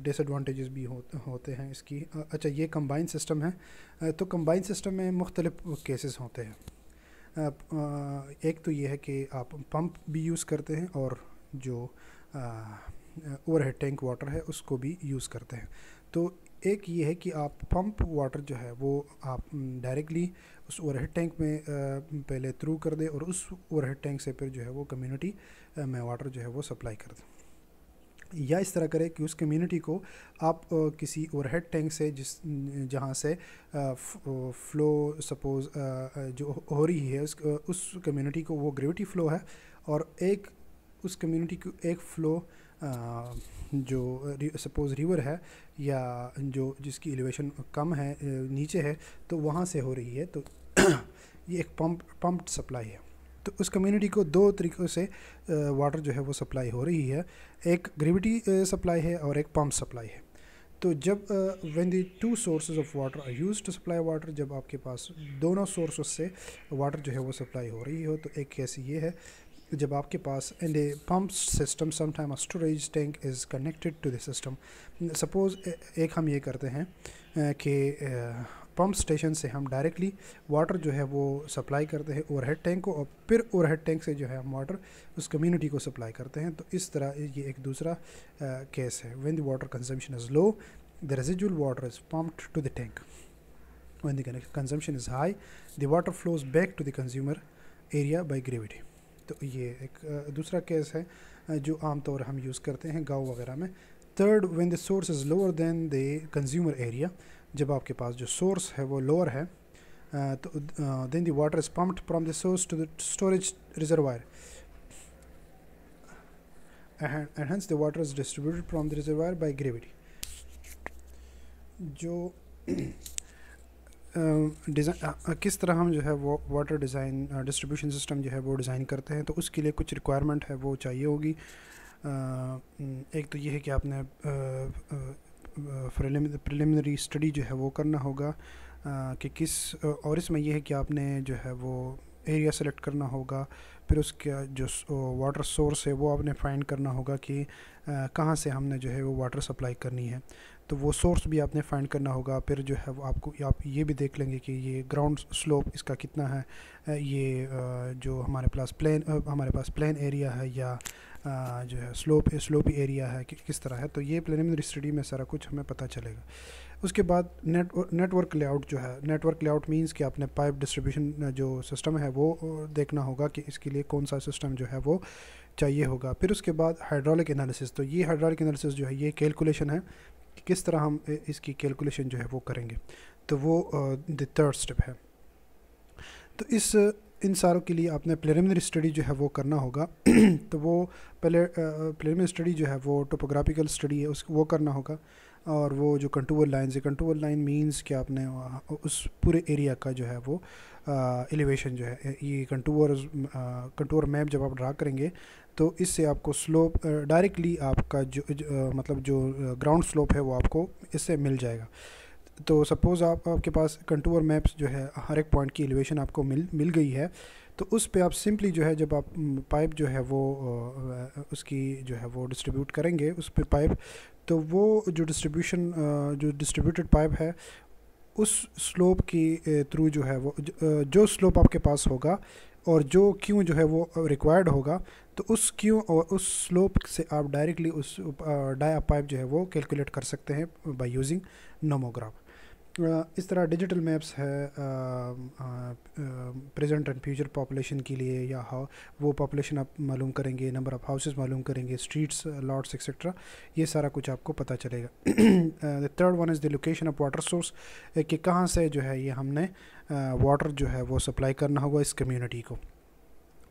डिसएडवांटेजेस भी होते हैं इसकी। अच्छा, ये कंबाइन सिस्टम है। तो कंबाइन सिस्टम में मुख्तलिफ केसेस होते हैं। एक तो ये है कि आप पंप भी यूज़ करते हैं और जो ओवरहेड टैंक वाटर है उसको भी यूज़ करते हैं। तो एक ये है कि आप पंप वाटर जो है वो आप डायरेक्टली उस ओवरहेड टैंक में पहले थ्रू कर दें, और उस ओवरहेड टैंक से फिर जो है वो कम्युनिटी में वाटर जो है वो सप्लाई कर दें। या इस तरह करें कि उस कम्युनिटी को आप किसी ओवरहेड टैंक से जहाँ से फ़्लो सपोज़ जो हो रही है उस कम्युनिटी को वो ग्रेविटी फ़्लो है, और एक उस कम्युनिटी को एक फ़्लो जो सपोज़ रिवर है या जो जिसकी एलिवेशन कम है, नीचे है, तो वहाँ से हो रही है। तो ये एक पंप्ड सप्लाई है। तो उस कम्युनिटी को दो तरीक़ों से वाटर जो है वो सप्लाई हो रही है, एक ग्रेविटी सप्लाई है और एक पंप सप्लाई है। तो जब when the two sources of water are used to supply water, जब आपके पास दोनों सोर्सेज से वाटर जो है वो सप्लाई हो रही हो, तो एक केस ये है जब आपके पास in a pump system sometime a storage tank is connected to the system. Suppose एक हम ये करते हैं कि पंप स्टेशन से हम डायरेक्टली वाटर जो है वो सप्लाई करते हैं ओवरहेड टैंक को, और फिर ओवरहेड टैंक से जो है हम वाटर उस कम्युनिटी को सप्लाई करते हैं। तो इस तरह ये एक दूसरा केस है। When the water consumption is low, the residual water is pumped to the tank. When the consumption is high, the water flows back to the consumer area by gravity. तो ये एक दूसरा केस है जो आमतौर हम use करते हैं गाँव वगैरह में। Third, when the source is lower than the consumer area, जब आपके पास जो सोर्स है वो लोअर है, तो then the water is pumped from the source to the storage reservoir, and hence the water is distributed from the reservoir by gravity. जो design किस तरह हम जो है वो वाटर डिज़ाइन डिस्ट्रीब्यूशन सिस्टम जो है वो डिज़ाइन करते हैं, तो उसके लिए कुछ रिक्वायरमेंट है वो चाहिए होगी। एक तो ये है कि आपने प्रिलिमिनरी स्टडी जो है वो करना होगा कि किस, और इसमें यह है कि आपने जो है वो एरिया सेलेक्ट करना होगा, फिर उसका जो वाटर सोर्स है वो आपने फाइंड करना होगा कि कहाँ से हमने जो है वो वाटर सप्लाई करनी है, तो वो सोर्स भी आपने फाइंड करना होगा। फिर जो है वो आप ये भी देख लेंगे कि ये ग्राउंड स्लोप इसका कितना है, ये जो हमारे पास प्लेन एरिया है या जो है स्लोपी एरिया है कि किस तरह है, तो ये प्रिलिमिनरी स्टडी में सारा कुछ हमें पता चलेगा। उसके बाद नेटवर्क लेआउट जो है, नेटवर्क लेआउट मींस कि आपने पाइप डिस्ट्रीब्यूशन जो सिस्टम है वो देखना होगा कि इसके लिए कौन सा सिस्टम जो है वो चाहिए होगा। फिर उसके बाद हाइड्रोलिक एनालिसिस, तो ये हाइड्रोलिक एनालिसिस जो है ये कैलकुलेशन है कि किस तरह हम इसकी कैलकुलेशन जो है वो करेंगे, तो वो द थर्ड स्टेप है। तो इन सारों के लिए आपने प्रिलिमिनरी स्टडी जो है वो करना होगा तो वो पहले प्रिलिमिनरी स्टडी जो है वो टोपोग्राफिकल स्टडी है वो करना होगा, और वो जो कंटूर लाइन है, कंटूर लाइन मींस कि आपने उस पूरे एरिया का जो है वो एलिवेशन जो है, ये कंटूर मैप जब आप ड्रा करेंगे तो इससे आपको स्लोप डायरेक्टली आपका मतलब जो ग्राउंड स्लोप है वो आपको इससे मिल जाएगा। तो सपोज़ आपके पास कंटूर मैप्स जो है हर एक पॉइंट की एलिवेशन आपको मिल गई है, तो उस पे आप सिंपली जो है जब आप पाइप जो है वो उसकी जो है वो डिस्ट्रीब्यूट करेंगे उस पे पाइप, तो वो जो डिस्ट्रीब्यूटेड पाइप है उस स्लोप की थ्रू जो है वो जो स्लोप आपके पास होगा और जो क्यू जो है वो रिक्वायर्ड होगा, तो उस क्यू और उस स्लोप से आप डायरेक्टली उस डाया पाइप जो है वो कैलकुलेट कर सकते हैं बाय यूजिंग नोमोग्राफ। इस तरह डिजिटल मैप्स है प्रेजेंट एंड फ्यूचर पॉपुलेशन के लिए, या वो पॉपुलेशन आप मालूम करेंगे, नंबर ऑफ़ हाउसेस मालूम करेंगे, स्ट्रीट्स, लॉट्स एक्सेट्रा, ये सारा कुछ आपको पता चलेगा। The third one is the location of water source, कि कहाँ से जो है ये हमने वाटर जो है वो सप्लाई करना होगा इस कम्युनिटी को,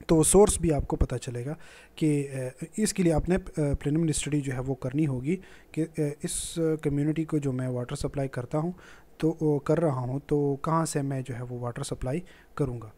तो सोर्स भी आपको पता चलेगा कि इसके लिए आपने प्रिलिमिनरी स्टडी जो है वो करनी होगी कि इस कम्युनिटी को जो मैं वाटर सप्लाई करता हूँ तो कर रहा हूँ, तो कहाँ से मैं जो है वो वाटर सप्लाई करूँगा।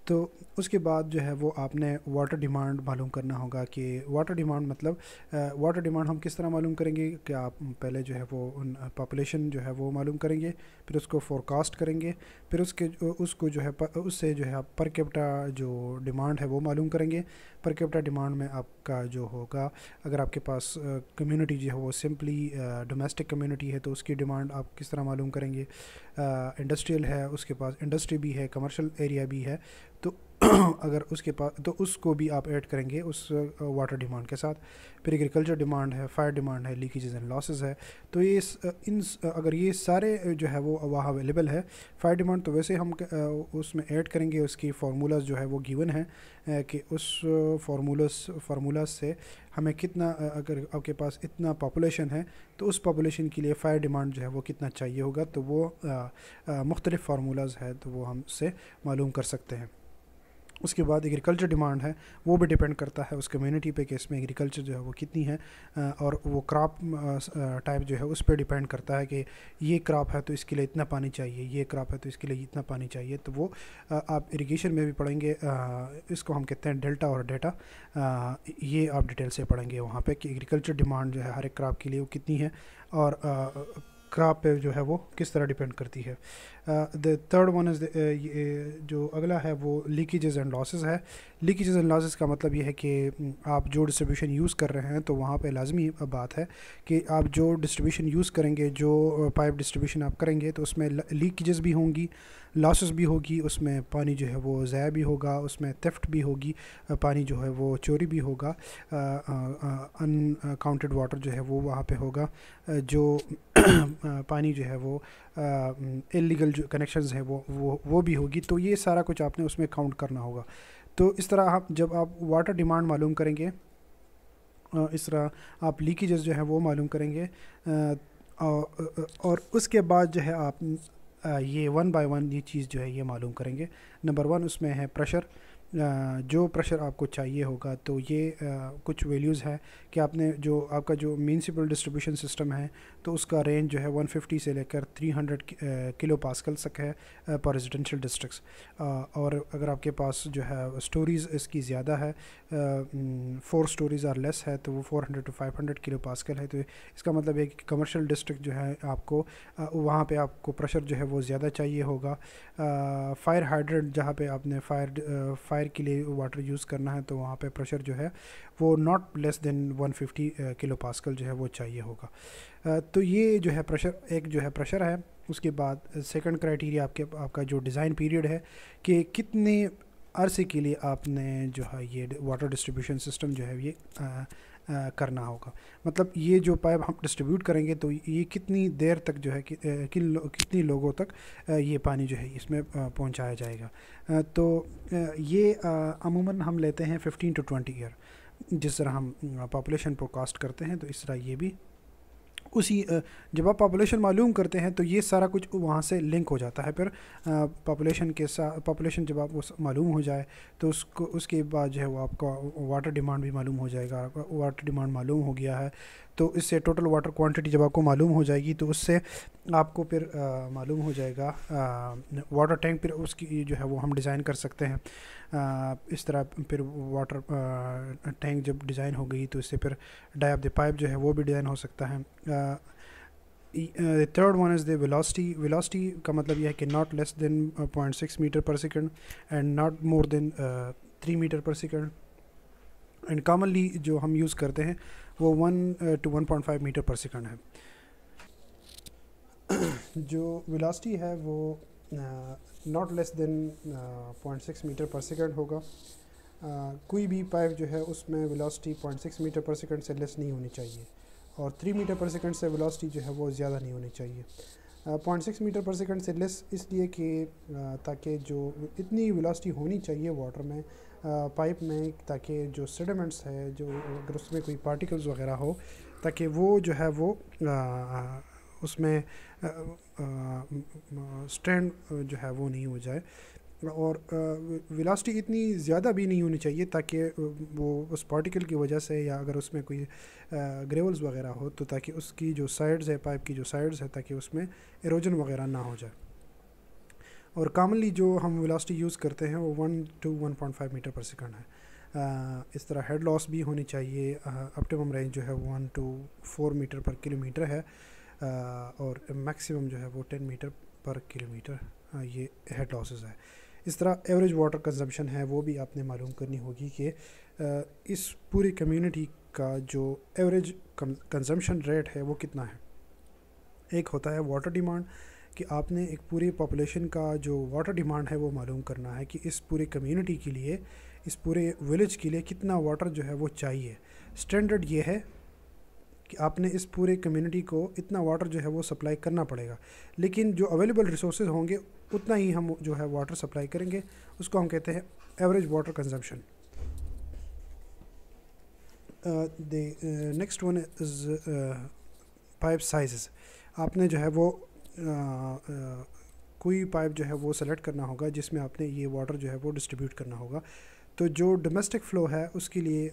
तो उसके बाद जो है वो आपने वाटर डिमांड मालूम करना होगा कि वाटर डिमांड मतलब वाटर डिमांड हम किस तरह मालूम करेंगे कि आप पहले जो है वो पॉपुलेशन जो है वो मालूम करेंगे, फिर उसको फोरकास्ट करेंगे, फिर उसको जो है उससे जो है आप पर कैपिटा जो डिमांड है वो मालूम करेंगे। पर कैपिटा डिमांड में आपका जो होगा, अगर आपके पास कम्युनिटी जो है वो सिंपली डोमेस्टिक कम्युनिटी है तो उसकी डिमांड आप किस तरह मालूम करेंगे। इंडस्ट्रियल है, उसके पास इंडस्ट्री भी है, कमर्शियल एरिया भी है, तो अगर उसके पास तो उसको भी आप ऐड करेंगे उस वाटर डिमांड के साथ। फिर एग्रीकल्चर डिमांड है, फायर डिमांड है, लीकेजेस एंड लॉसेस है, तो ये अगर ये सारे जो है वो वहाँ अवेलेबल है। फायर डिमांड तो वैसे हम उसमें ऐड करेंगे, उसकी फार्मूलाज जो है वो गिवन है कि उस फार्मूलाज से हमें कितना, अगर आपके पास इतना पॉपुलेशन है तो उस पॉपुलेशन के लिए फ़ायर डिमांड जो है वो कितना चाहिए होगा, तो वो मुख्तलिफ़ फार्मूलाज है तो वो हमसे मालूम कर सकते हैं। उसके बाद एग्रीकल्चर डिमांड है, वो भी डिपेंड करता है उस कम्युनिटी पे कि इसमें एग्रीकल्चर जो है वो कितनी है, और वो क्रॉप टाइप जो है उस पर डिपेंड करता है कि ये क्रॉप है तो इसके लिए इतना पानी चाहिए, ये क्रॉप है तो इसके लिए इतना पानी चाहिए। तो वो आप इरिगेशन में भी पढ़ेंगे, इसको हम कहते हैं डेल्टा और डेटा, ये आप डिटेल से पढ़ेंगे वहाँ पे कि एग्रीकल्चर डिमांड जो है हर एक क्रॉप के लिए वो कितनी है और क्रॉप पे जो है वो किस तरह डिपेंड करती है। द थर्ड वन इज़ जो अगला है वो लीकेजेस एंड लॉसेस है। लीकेजेस एंड लॉसेस का मतलब ये है कि आप जो डिस्ट्रीब्यूशन यूज़ कर रहे हैं तो वहाँ पे लाजमी बात है कि आप जो डिस्ट्रीब्यूशन यूज़ करेंगे, जो पाइप डिस्ट्रीब्यूशन आप करेंगे, तो उसमें लीकेजेस भी होंगी, लॉसेस भी होगी, उसमें पानी जो है वो ज़ाया भी होगा, उसमें थेफ्ट भी होगी, पानी जो है वो चोरी भी होगा, अनकाउंटेड वाटर जो है वो वहाँ पे होगा, जो पानी जो है वो इलीगल जो कनेक्शंस है वो भी होगी। तो ये सारा कुछ आपने उसमें काउंट करना होगा। तो इस तरह आप जब आप वाटर डिमांड मालूम करेंगे, इस तरह आप लीकेजेस जो है वो मालूम करेंगे, और उसके बाद जो है आप ये वन बाय वन ये चीज़ जो है ये मालूम करेंगे। नंबर वन उसमें है प्रेशर, जो प्रेशर आपको चाहिए होगा, तो ये कुछ वैल्यूज़ है कि आपने जो आपका जो म्यूनिसिपल डिस्ट्रीब्यूशन सिस्टम है तो उसका रेंज जो है 150 से लेकर 300 किलो पास्कल तक है पर रेजिडेंशियल डिस्ट्रिक्ट्स। और अगर आपके पास जो है स्टोरीज़ इसकी ज़्यादा है, 4 स्टोरीज़ आर लेस है, तो वो 400 to 500 किलो पास्कल है। तो इसका मतलब है कि कमर्शियल डिस्ट्रिक्ट जो है आपको वहाँ पे आपको प्रेशर जो है वो ज़्यादा चाहिए होगा। फायर हाइड्रेंट जहाँ पे आपने फायर के लिए वाटर यूज़ करना है तो वहाँ पे प्रेशर जो है वो not less then 150 kilo pascal जो है वो चाहिए होगा। तो ये जो है प्रेशर, एक जो है प्रेशर है। उसके बाद सेकंड क्राइटेरिया आपका जो डिज़ाइन पीरियड है कि कितने अरसे के लिए आपने जो है ये वाटर डिस्ट्रीब्यूशन सिस्टम जो है ये करना होगा। मतलब ये जो पाइप हम डिस्ट्रीब्यूट करेंगे तो ये कितनी देर तक जो है कितनी लोगों तक ये पानी जो है इसमें पहुंचाया जाएगा। तो ये अमूमन हम लेते हैं 15 to 20 ईयर। जिस तरह हम पॉपुलेशन फोरकास्ट करते हैं तो इस तरह ये भी उसी जब आप पॉपुलेशन मालूम करते हैं तो ये सारा कुछ वहाँ से लिंक हो जाता है। फिर पॉपुलेशन के साथ पॉपुलेशन जब आपको मालूम हो जाए तो उसके बाद जो है वो आपका वाटर डिमांड भी मालूम हो जाएगा। वाटर डिमांड मालूम हो गया है तो इससे टोटल वाटर क्वांटिटी जब आपको मालूम हो जाएगी तो उससे आपको फिर मालूम हो जाएगा वाटर टैंक फिर उसकी जो है वो हम डिज़ाइन कर सकते हैं। इस तरह फिर वाटर टैंक जब डिज़ाइन हो गई तो इससे फिर डाई ऑफ द पाइप जो है वो भी डिज़ाइन हो सकता है। Third one is the velocity. Velocity का मतलब यह है कि not less than 0.6 metre per second and not more than 3 metre per second. And commonly जो हम यूज़ करते हैं वो 1 to 1.5 मीटर पर सेकंड है। जो वेलोसिटी है वो not less than 0.6 metre per second होगा। कोई भी पाइप जो है उसमें वेलोसिटी 0.6 मीटर पर सेकंड से लेस नहीं होनी चाहिए, और 3 मीटर पर सेकंड से वेलोसिटी जो है वो ज़्यादा नहीं होनी चाहिए। 0.6 मीटर पर सेकंड से लेस इसलिए कि ताकि जो इतनी वेलोसिटी होनी चाहिए वाटर में पाइप में, ताकि जो सेडिमेंट्स है जो अगर उसमें कोई पार्टिकल्स वगैरह हो ताकि वो जो है वो उसमें स्ट्रैंड जो है वो नहीं हो जाए, और वेलोसिटी इतनी ज़्यादा भी नहीं होनी चाहिए ताकि वो उस पार्टिकल की वजह से या अगर उसमें कोई ग्रेवल्स वगैरह हो तो ताकि उसकी जो साइड्स है पाइप की जो साइड्स है ताकि उसमें एरोजन वगैरह ना हो जाए। और कॉमनली जो हम वेलोसिटी यूज़ करते हैं वो 1 to 1.5 मीटर पर सेकंड है। इस तरह हेड लॉस भी होनी चाहिए। ऑप्टिमम रेंज जो है 1 to 4 मीटर पर किलोमीटर है, और मैक्सिमम जो है वो 10 मीटर पर किलोमीटर ये हेड लॉसेस है। इस तरह एवरेज वाटर कंजम्पशन है वो भी आपने मालूम करनी होगी कि इस पूरी कम्युनिटी का जो एवरेज कंजम्पशन रेट है वो कितना है। एक होता है वाटर डिमांड, कि आपने एक पूरी पॉपुलेशन का जो वाटर डिमांड है वो मालूम करना है कि इस पूरी कम्युनिटी के लिए, इस पूरे विलेज के लिए कितना वाटर जो है वो चाहिए। स्टैंडर्ड ये है कि आपने इस पूरे कम्युनिटी को इतना वाटर जो है वो सप्लाई करना पड़ेगा, लेकिन जो अवेलेबल रिसोर्सेज होंगे उतना ही हम जो है वाटर सप्लाई करेंगे। उसको हम कहते हैं average water consumption. The next one is pipe sizes. आपने जो है वो कोई पाइप जो है वो सेलेक्ट करना होगा जिसमें आपने ये वाटर जो है वो डिस्ट्रीब्यूट करना होगा। तो जो डोमेस्टिक फ़्लो है उसके लिए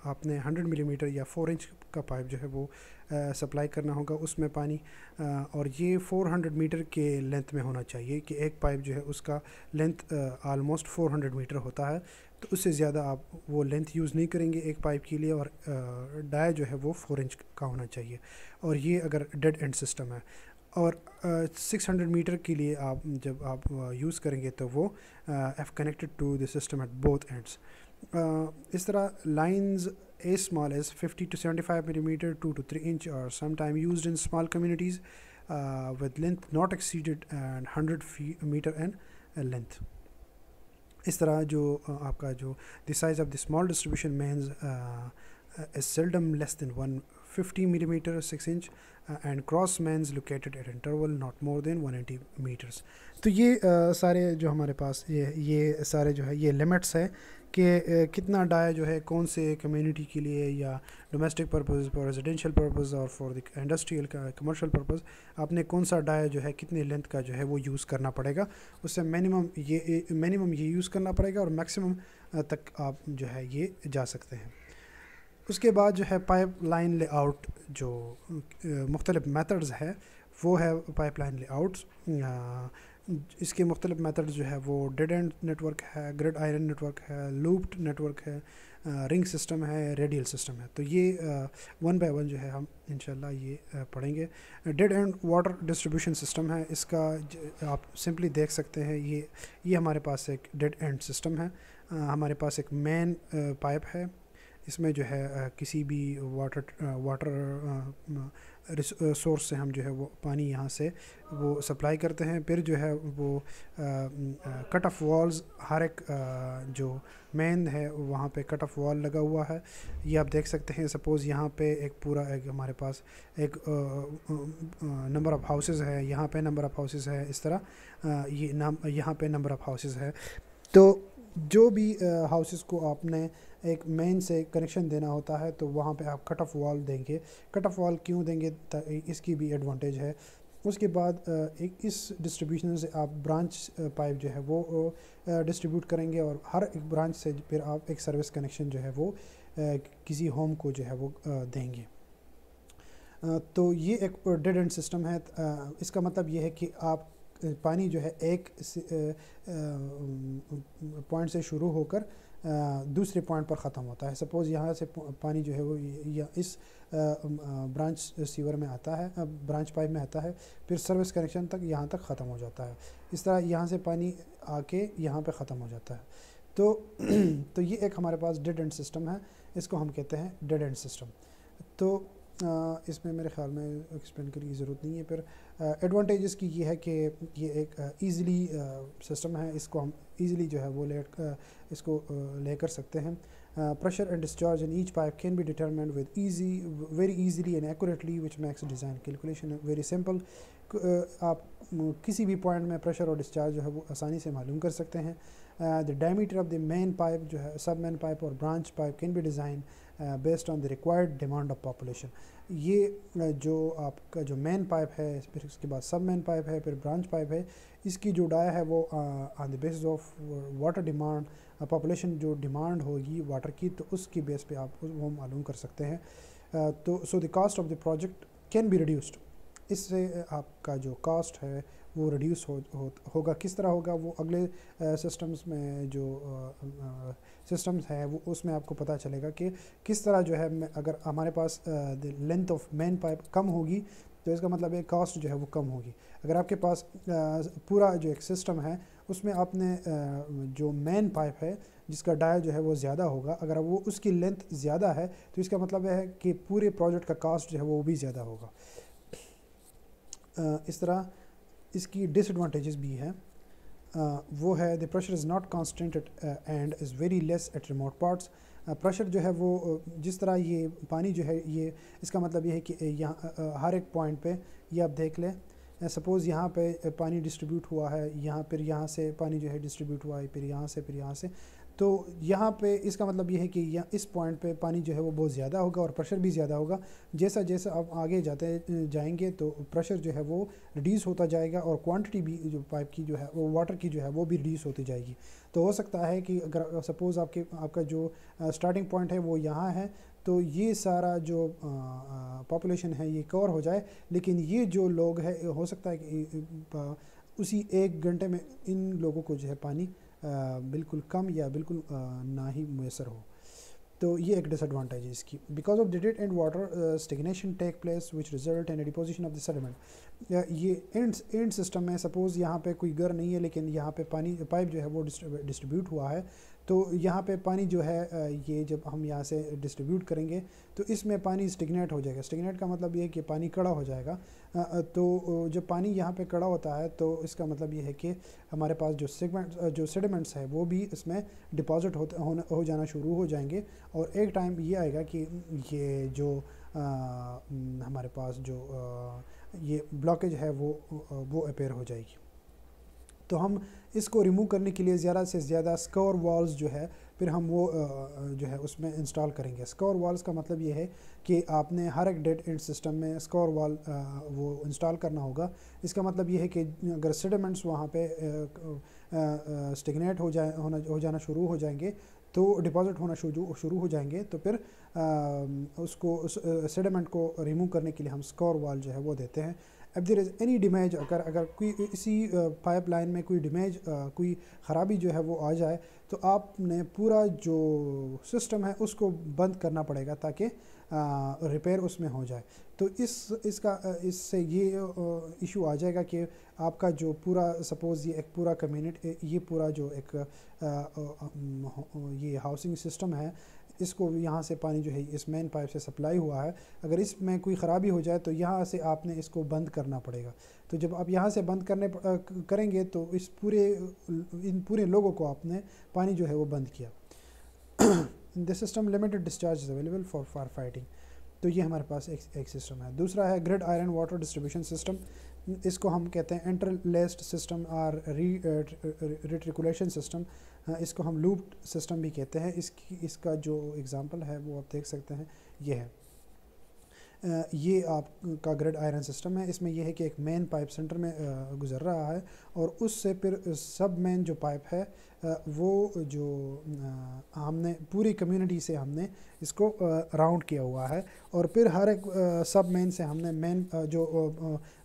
आपने 100 मिलीमीटर या 4 इंच का पाइप जो है वो सप्लाई करना होगा उसमें पानी, और ये 400 मीटर के लेंथ में होना चाहिए कि एक पाइप जो है उसका लेंथ आलमोस्ट 400 मीटर होता है। तो उससे ज़्यादा आप वो लेंथ यूज़ नहीं करेंगे एक पाइप के लिए, और डाई जो है वो 4 इंच का होना चाहिए, और ये अगर डेड एंड सिस्टम है। और 600 मीटर के लिए आप जब आप यूज़ करेंगे तो वो F connected to the system at both ends. इस तरह lines a small as 50 to 75 millimeter 2 to 3 inch are sometimes used in small communities with length not exceeded and 100 meter and length. इस तरह जो आपका जो the size of the small distribution mains is seldom less than 150 millimeter 6 inch and cross mains located at interval not more than 180 meters. तो ये सारे जो हमारे पास ये सारे जो है ये लिमिट्स है कि कितना डाई जो है कौन से कम्युनिटी के लिए या domestic purpose, for residential purpose और फॉर द इंडस्ट्रियल का कमर्शियल पर्पस आपने कौन सा डाई जो है कितने लेंथ का जो है वो यूज़ करना पड़ेगा। उससे मिनिमम ये यूज़ करना पड़ेगा और मैक्सिमम तक आप जो है ये जा सकते हैं। उसके बाद जो है पाइप लाइन लेआउट जो मुख्तलिफ मेथड्स है वो है पाइप लाइन लेआउट्स। इसके मुख्तलिफ मेथड्स जो है वो डेड एंड नेटवर्क है, ग्रिड आयरन नेटवर्क है, लूप्ड नेटवर्क है, रिंग सिस्टम है, रेडियल सिस्टम है। तो ये वन बाय वन जो है हम इंशाल्लाह ये पढ़ेंगे। Dead end water distribution system है, इसका आप सिंपली देख सकते हैं ये हमारे पास एक डेड एंड सिस्टम है। हमारे पास एक मेन पाइप है, इसमें जो है किसी भी वाटर सोर्स से हम जो है वो पानी यहाँ से वो सप्लाई करते हैं। फिर जो है वो कट ऑफ वॉल्स हर एक जो मेन है वहाँ पे कट ऑफ वॉल लगा हुआ है। ये आप देख सकते हैं। सपोज़ यहाँ पे एक पूरा एक हमारे पास एक नंबर ऑफ़ हाउसेस है, यहाँ पे नंबर ऑफ़ हाउसेस है, इस तरह ये यहाँ पे नंबर ऑफ़ हाउसेस है। तो जो भी हाउसेस को आपने एक मेन से कनेक्शन देना होता है तो वहाँ पे आप कट ऑफ वॉल देंगे। कट ऑफ वॉल क्यों देंगे, इसकी भी एडवांटेज है। उसके बाद एक इस डिस्ट्रीब्यूशन से आप ब्रांच पाइप जो है वो डिस्ट्रीब्यूट करेंगे और हर एक ब्रांच से फिर आप एक सर्विस कनेक्शन जो है वो किसी होम को जो है वो देंगे। तो ये एक डेड एंड सिस्टम है। इसका मतलब ये है कि आप पानी जो है एक पॉइंट से शुरू होकर दूसरे पॉइंट पर ख़त्म होता है। सपोज़ यहाँ से पानी जो है वो या इस ब्रांच सीवर में आता है, ब्रांच पाइप में आता है, फिर सर्विस कनेक्शन तक यहाँ तक ख़त्म हो जाता है। इस तरह यहाँ से पानी आके यहाँ पे ख़त्म हो जाता है। तो तो ये एक हमारे पास डेड एंड सिस्टम है, इसको हम कहते हैं डेड एंड सिस्टम। तो इसमें मेरे ख़्याल में एक्सप्लेन करने की ज़रूरत नहीं है। फिर एडवांटेज इसकी ये है कि ये एक ईज़िली सिस्टम है, इसको हम ईज़िली जो है वो इसको ले कर सकते हैं। Pressure and discharge in each pipe can be determined with very easily and accurately which makes design calculation very simple. आप किसी भी पॉइंट में प्रेशर और डिस्चार्ज जो है वो आसानी से मालूम कर सकते हैं। The diameter of the main pipe जो है, सब मेन पाइप और branch pipe can be design based on the required demand of population. ये जो आपका जो मेन पाइप है, फिर उसके बाद सब मेन पाइप है, फिर ब्रांच पाइप है, इसकी जो डाया है वो on the basis of water demand, population जो डिमांड होगी वाटर की, तो उसकी बेस पे आप वो मालूम कर सकते हैं। तो so the cost of the project can be reduced. इससे आपका जो कॉस्ट है वो रिड्यूस होगा। किस तरह होगा वो अगले सिस्टम्स में जो सिस्टम्स है वो उसमें आपको पता चलेगा कि किस तरह जो है, अगर हमारे पास लेंथ ऑफ मेन पाइप कम होगी तो इसका मतलब है कॉस्ट जो है वो कम होगी। अगर आपके पास पूरा जो एक सिस्टम है उसमें आपने जो मेन पाइप है जिसका डाया जो है वो ज़्यादा होगा, अगर वो उसकी लेंथ ज़्यादा है तो इसका मतलब है कि पूरे प्रोजेक्ट का कॉस्ट जो है वो भी ज़्यादा होगा। इस तरह इसकी डिसएडवांटेजेस भी हैं। वो है the pressure is not constant and is very less at remote parts. Pressure जो है वो जिस तरह ये पानी जो है ये, इसका मतलब ये है कि यहाँ हर एक पॉइंट पे ये आप देख लें, सपोज़ यहाँ पे पानी डिस्ट्रीब्यूट हुआ है, यहाँ फिर यहाँ से पानी जो है डिस्ट्रीब्यूट हुआ है, फिर यहाँ से, तो यहाँ पे इसका मतलब ये है कि इस पॉइंट पे पानी जो है वो बहुत ज़्यादा होगा और प्रेशर भी ज़्यादा होगा। जैसा जैसा आप आगे जाएंगे तो प्रेशर जो है वो रिड्यूस होता जाएगा और क्वांटिटी भी जो पाइप की जो है वो वाटर की जो है वो भी रिड्यूस होती जाएगी। तो हो सकता है कि अगर सपोज़ आपका जो स्टार्टिंग पॉइंट है वो यहाँ है, तो ये सारा जो पॉपुलेशन है ये कवर हो जाए, लेकिन ये जो लोग हैं हो सकता है कि उसी 1 घंटे में इन लोगों को जो है पानी बिल्कुल कम या बिल्कुल ना ही मैसर हो। तो ये एक डिसएडवांटेज है इसकी। Because of dead end water stagnation take place which result in deposition of the sediment. ये एंड सिस्टम में सपोज़ यहाँ पे कोई घर नहीं है लेकिन यहाँ पे पानी पाइप जो है वो डिस्ट्रीब्यूट हुआ है, तो यहाँ पे पानी जो है ये जब हम यहाँ से डिस्ट्रीब्यूट करेंगे तो इसमें पानी स्टिग्नेट हो जाएगा। स्टिग्नेट का मतलब ये है कि पानी कड़ा हो जाएगा। तो जब पानी यहाँ पे कड़ा होता है तो इसका मतलब ये है कि हमारे पास जो सेडिमेंट्स है वो भी इसमें डिपॉजिट हो जाना शुरू हो जाएंगे और एक टाइम ये आएगा कि ये जो हमारे पास जो ये ब्लॉकेज है वो अपीयर हो जाएगी। तो हम इसको रिमूव करने के लिए ज़्यादा से ज़्यादा स्कोर वॉल्स जो है फिर हम वो जो है उसमें इंस्टॉल करेंगे। स्कोर वॉल्स का मतलब ये है कि आपने हर एक डेड एंड सिस्टम में स्कोर वॉल वो इंस्टॉल करना होगा। इसका मतलब ये है कि अगर सेडिमेंट्स वहाँ पे स्टिग्नेट हो जाना शुरू हो जाएंगे तो डिपॉजिट होना शुरू हो जाएंगे, तो फिर उसको सेडिमेंट को रिमूव करने के लिए हम स्कोर वॉल जो है वो देते हैं। अब देयर इज़ एनी डैमेज, अगर कोई इसी पाइप लाइन में कोई डैमेज कोई ख़राबी जो है वो आ जाए तो आपने पूरा जो सिस्टम है उसको बंद करना पड़ेगा ताकि रिपेयर उसमें हो जाए। तो इससे ये इशू आ जाएगा कि आपका जो पूरा सपोज़ ये एक पूरा कम्युनिटी, ये पूरा जो एक ये हाउसिंग सिस्टम है, इसको यहाँ से पानी जो है इस मेन पाइप से सप्लाई हुआ है, अगर इसमें कोई ख़राबी हो जाए तो यहाँ से आपने इसको बंद करना पड़ेगा। तो जब आप यहाँ से बंद करेंगे तो इन पूरे लोगों को आपने पानी जो है वो बंद किया। In this system limited discharge is available for fire fighting. तो ये हमारे पास एक सिस्टम है। दूसरा है grid iron water distribution system. इसको हम कहते हैं इंटरलेस्ड सिस्टम और रिट्रिकुलेशन सिस्टम। इसको हम लूप सिस्टम भी कहते हैं। इसका जो एग्जांपल है वो आप देख सकते हैं, ये है। ये आपका ग्रिड आयरन सिस्टम है। इसमें यह है कि एक मेन पाइप सेंटर में गुजर रहा है और उससे फिर सब मेन जो पाइप है वो जो हमने पूरी कम्युनिटी से हमने इसको राउंड किया हुआ है और फिर हर एक सब मेन से हमने मेन जो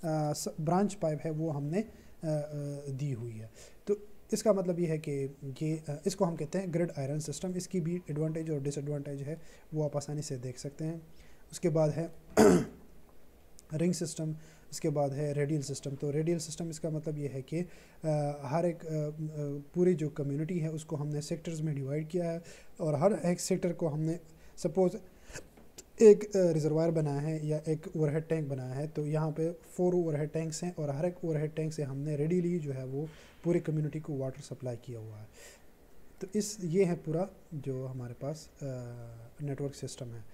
ब्रांच पाइप है वो हमने दी हुई है। तो इसका मतलब ये है कि ये इसको हम कहते हैं ग्रिड आयरन सिस्टम। इसकी भी एडवांटेज और डिसएडवांटेज है वो आप आसानी से देख सकते हैं। उसके बाद है रिंग सिस्टम, इसके बाद है रेडियल सिस्टम। तो रेडियल सिस्टम इसका मतलब ये है कि हर एक पूरी जो कम्युनिटी है उसको हमने सेक्टर्स में डिवाइड किया है और हर एक सेक्टर को हमने सपोज एक रिजर्वायर बनाया है या एक ओवरहेड टैंक बनाया है, तो यहाँ पे 4 ओवरहेड टैंक्स हैं और हर एक ओवरहेड टैंक से हमने रेडीली जो है वो पूरी कम्युनिटी को वाटर सप्लाई किया हुआ है। तो ये है पूरा जो हमारे पास नेटवर्क सिस्टम है।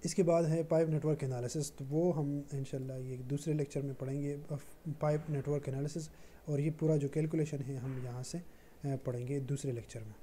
इसके बाद है पाइप नेटवर्क एनालिसिस। तो वो हम इंशाल्लाह ये दूसरे लेक्चर में पढ़ेंगे पाइप नेटवर्क एनालिसिस, और ये पूरा जो कैलकुलेशन है हम यहाँ से पढ़ेंगे दूसरे लेक्चर में।